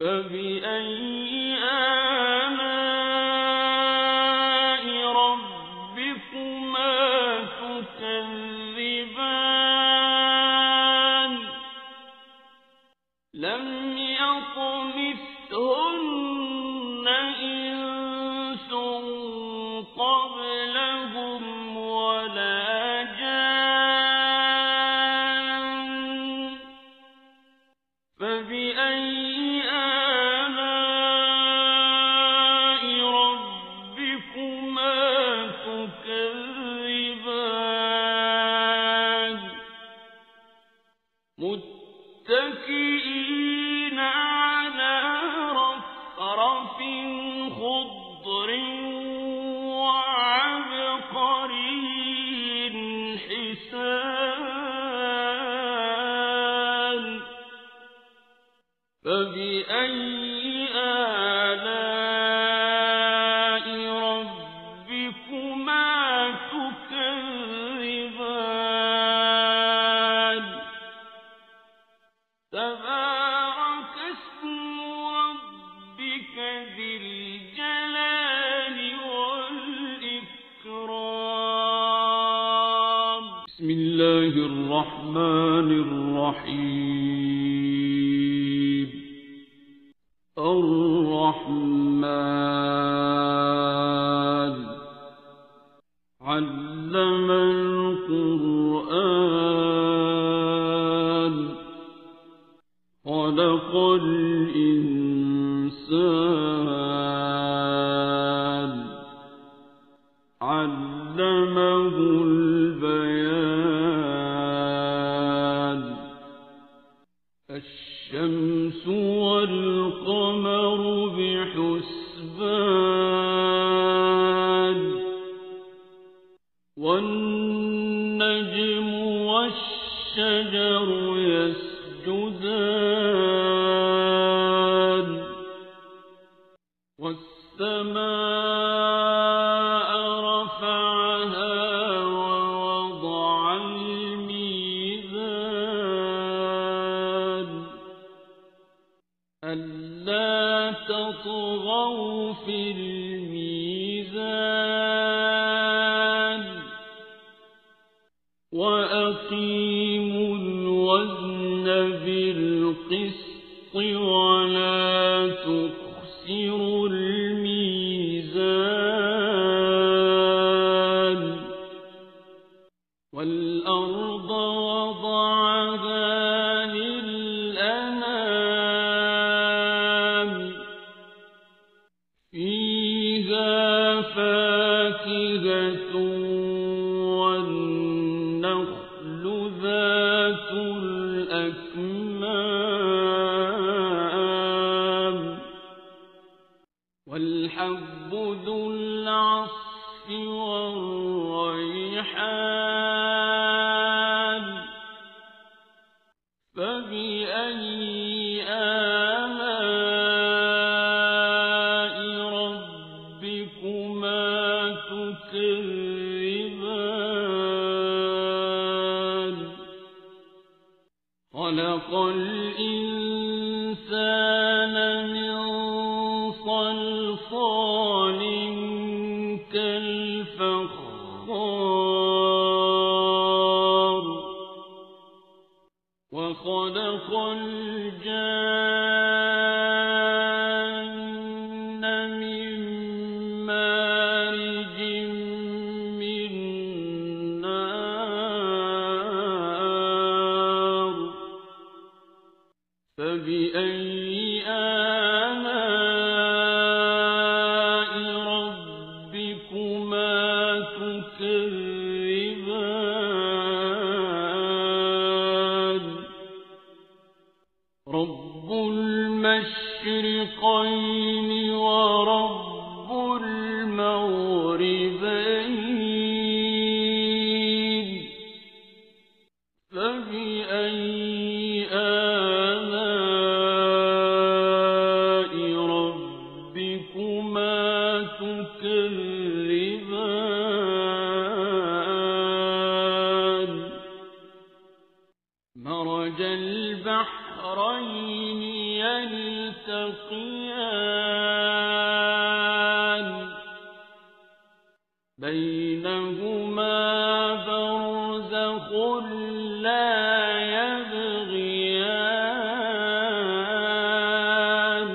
فبأي آلاء ربكما تكذبان لم يطمثهن إنس قبلهم ولا جان فبأي آلاء ربكما تكذبان متكئين على رفرف خضر وعبقري حسان فبأي آلاء ربكما تكذبان تبارك اسم ربك ذي الجلال والإكرام بسم الله الرحمن الرحيم الرحمن علم القرآن خلق الإنسان علمه البيان الشمس والقمر بحسبان والنجم والشجر يسجدان والسماء رفعها ووضع الميزان ألا تطغوا في الميزان وأقيموا الوزن بالقسط ولا تخسروا الميزان والأرض وضعها للأنام فيها فاكهة والنخل ذات الأكمام والحب ذو العصف والريحان فبأي آلاء ربكما تكذبان خلق الإنسان من صلصال كالفخار وخلق الجان من مارج من نار فبأي آلاء ربكما تكذبان المشرقين ورب المغربين فبأي آلاء ربكما تكذبان مرج البحرين يلتقيان بينهما برزخ لا يبغيان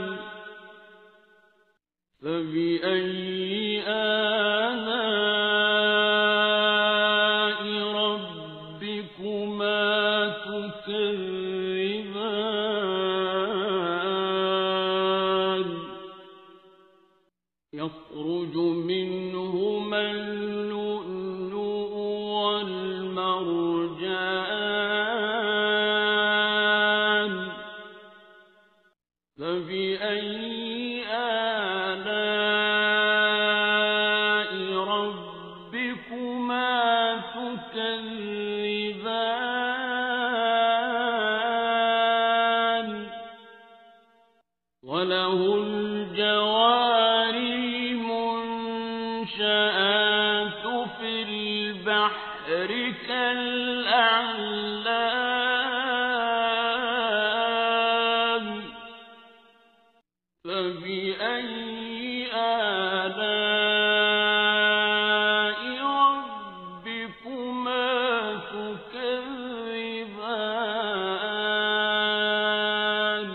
فبأي آلاء ربكما تكذبان يخرج منهما اللؤلؤ والمرجان فبأي آلاء ربكما تكذبان وله الجوار المنشآت في البحر كالأعلام فبأي آلاء ربكما تكذبان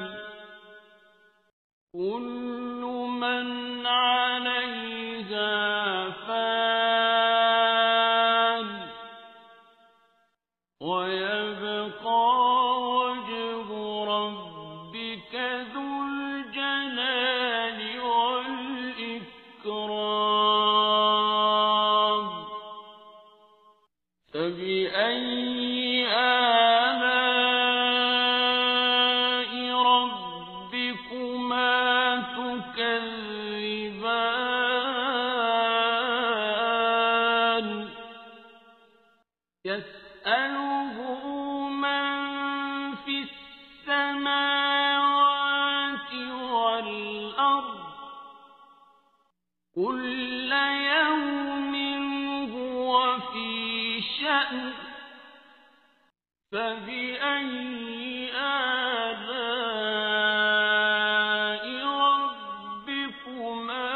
كل من عليها فان ويبقى وجه ربك ذو الجلال والإكرام فبأي آلاء ربكما تكذبان يسأله من في السماوات والأرض كل يوم هو في شأن فبأي آلاء ربكما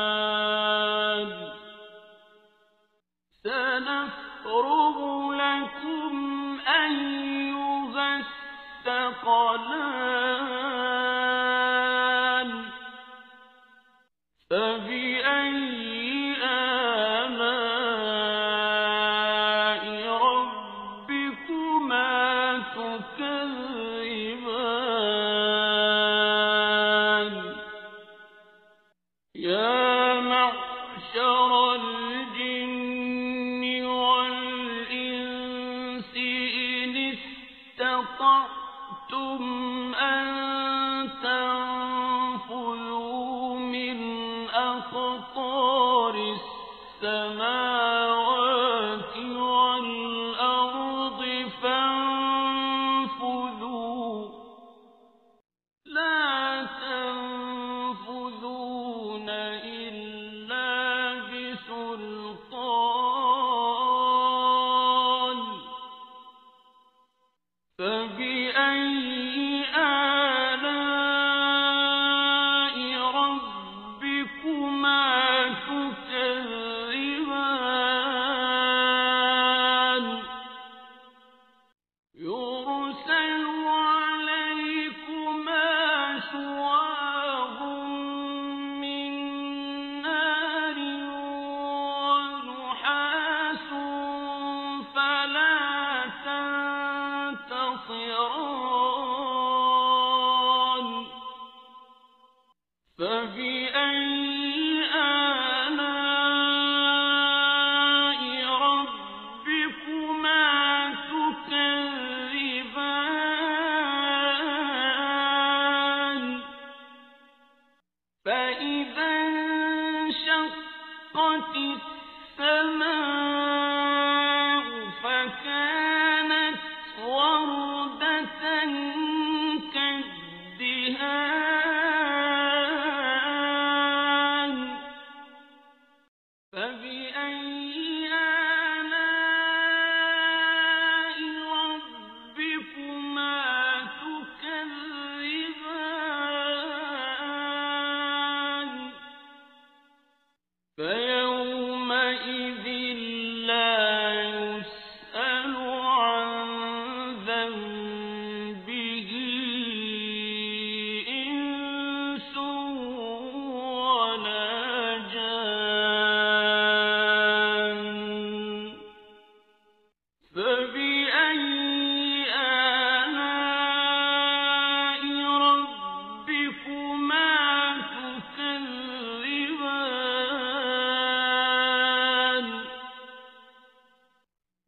تكذبان سنفرغ لكم أيها الثقلان فبأي آلاء ربكما تكذبان يا معشر الجن والإنس إن استطعتم أن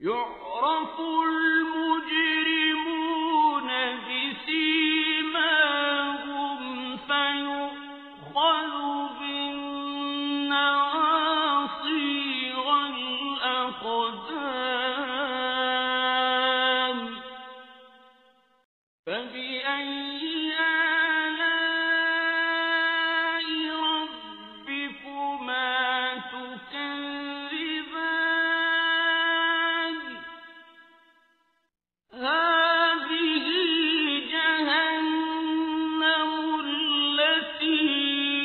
يعرف المجرمون بسيماهم فيؤخذ بالنواصي والأقدام فبأي آلاء ربكما تكذبان هذه جهنم التي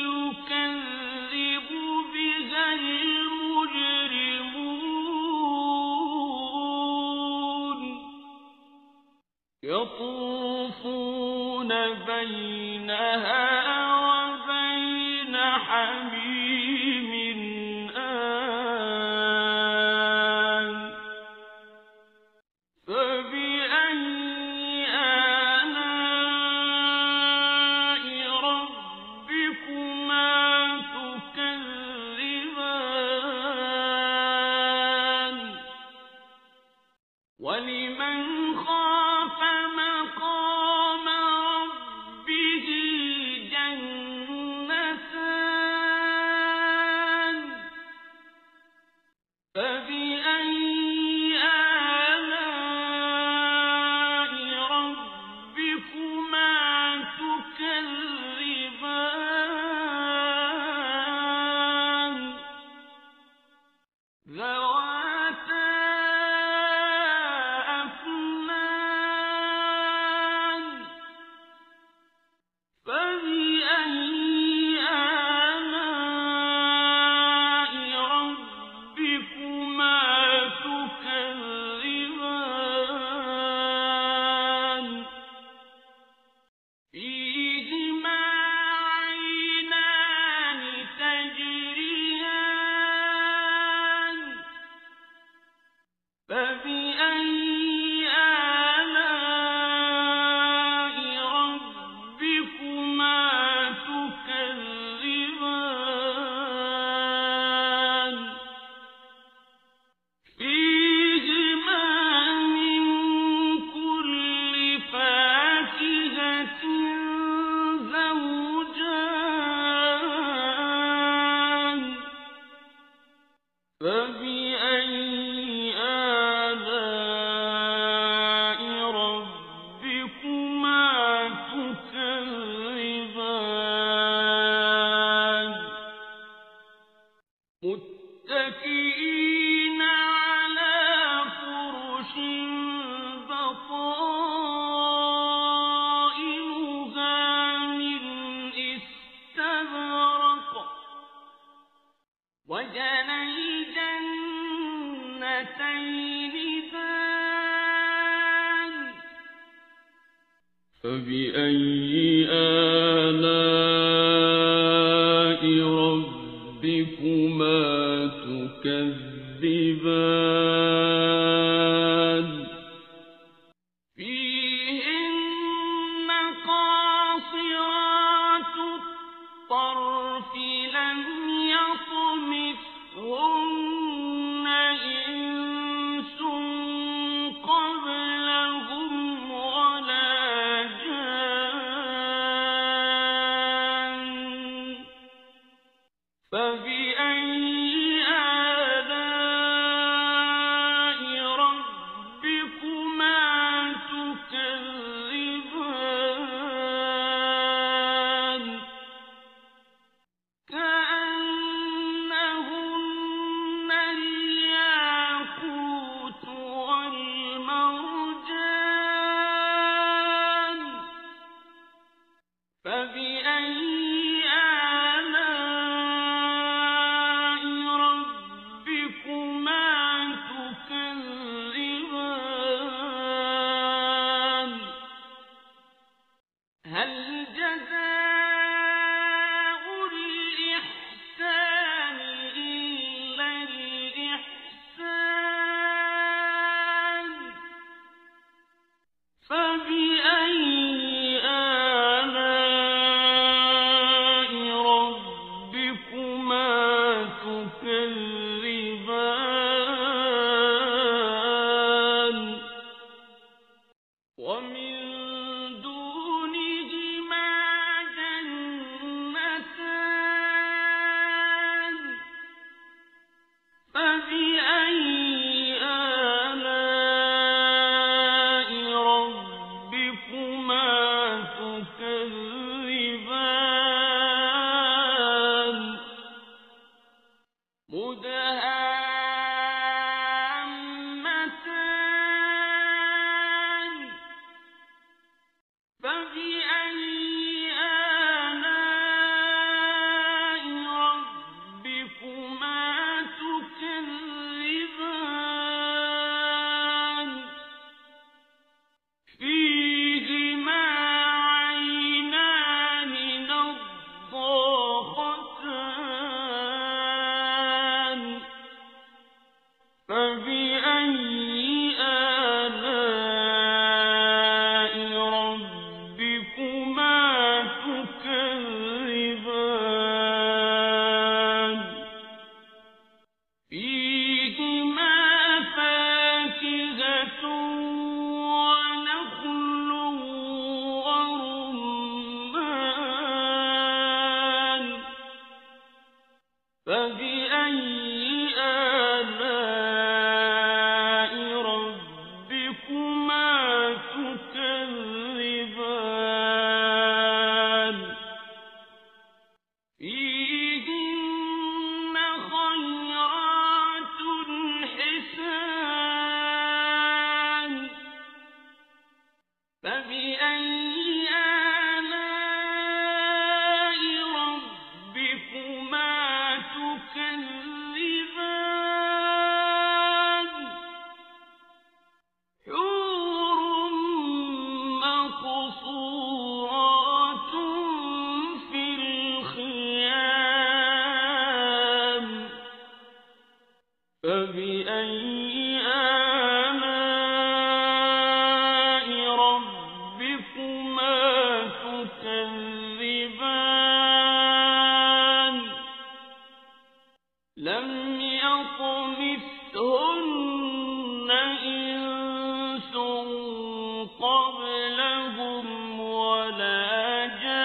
يكذب بها المجرمون يطوفون بينها وبين حميم آن فبأي آلاء ربكما تكذبان ولمن خاف مقام ربه جنتان فبأي آلاء ربكما تكذبان ذواتا أفنان فبأي آلاء ربكما تكذبان فيهما عينان تجريان فبأي آلاء ربكما تكذبان فيهما من كل فاكهة زوجان فبأي آلاء ربكما تكذبان متكئين على فرش بطائنها من استبرق وجنى الجنتين دان فبأي آلاء ربكما تكذبان فيهن قاصرات الطرف لم يطمثهن إنس قبلهم ولا جان إنس قبلهم ولا جان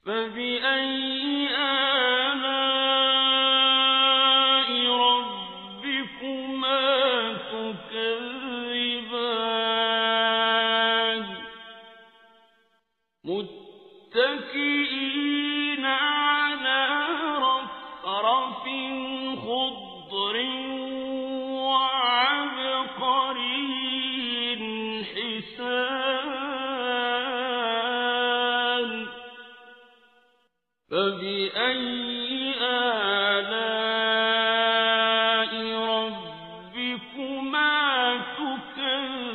فبأي آلاء ربكما تكذبان متكئين على رفرف خضر وعبقري حسان فبأي آلاء ربكما تكذبان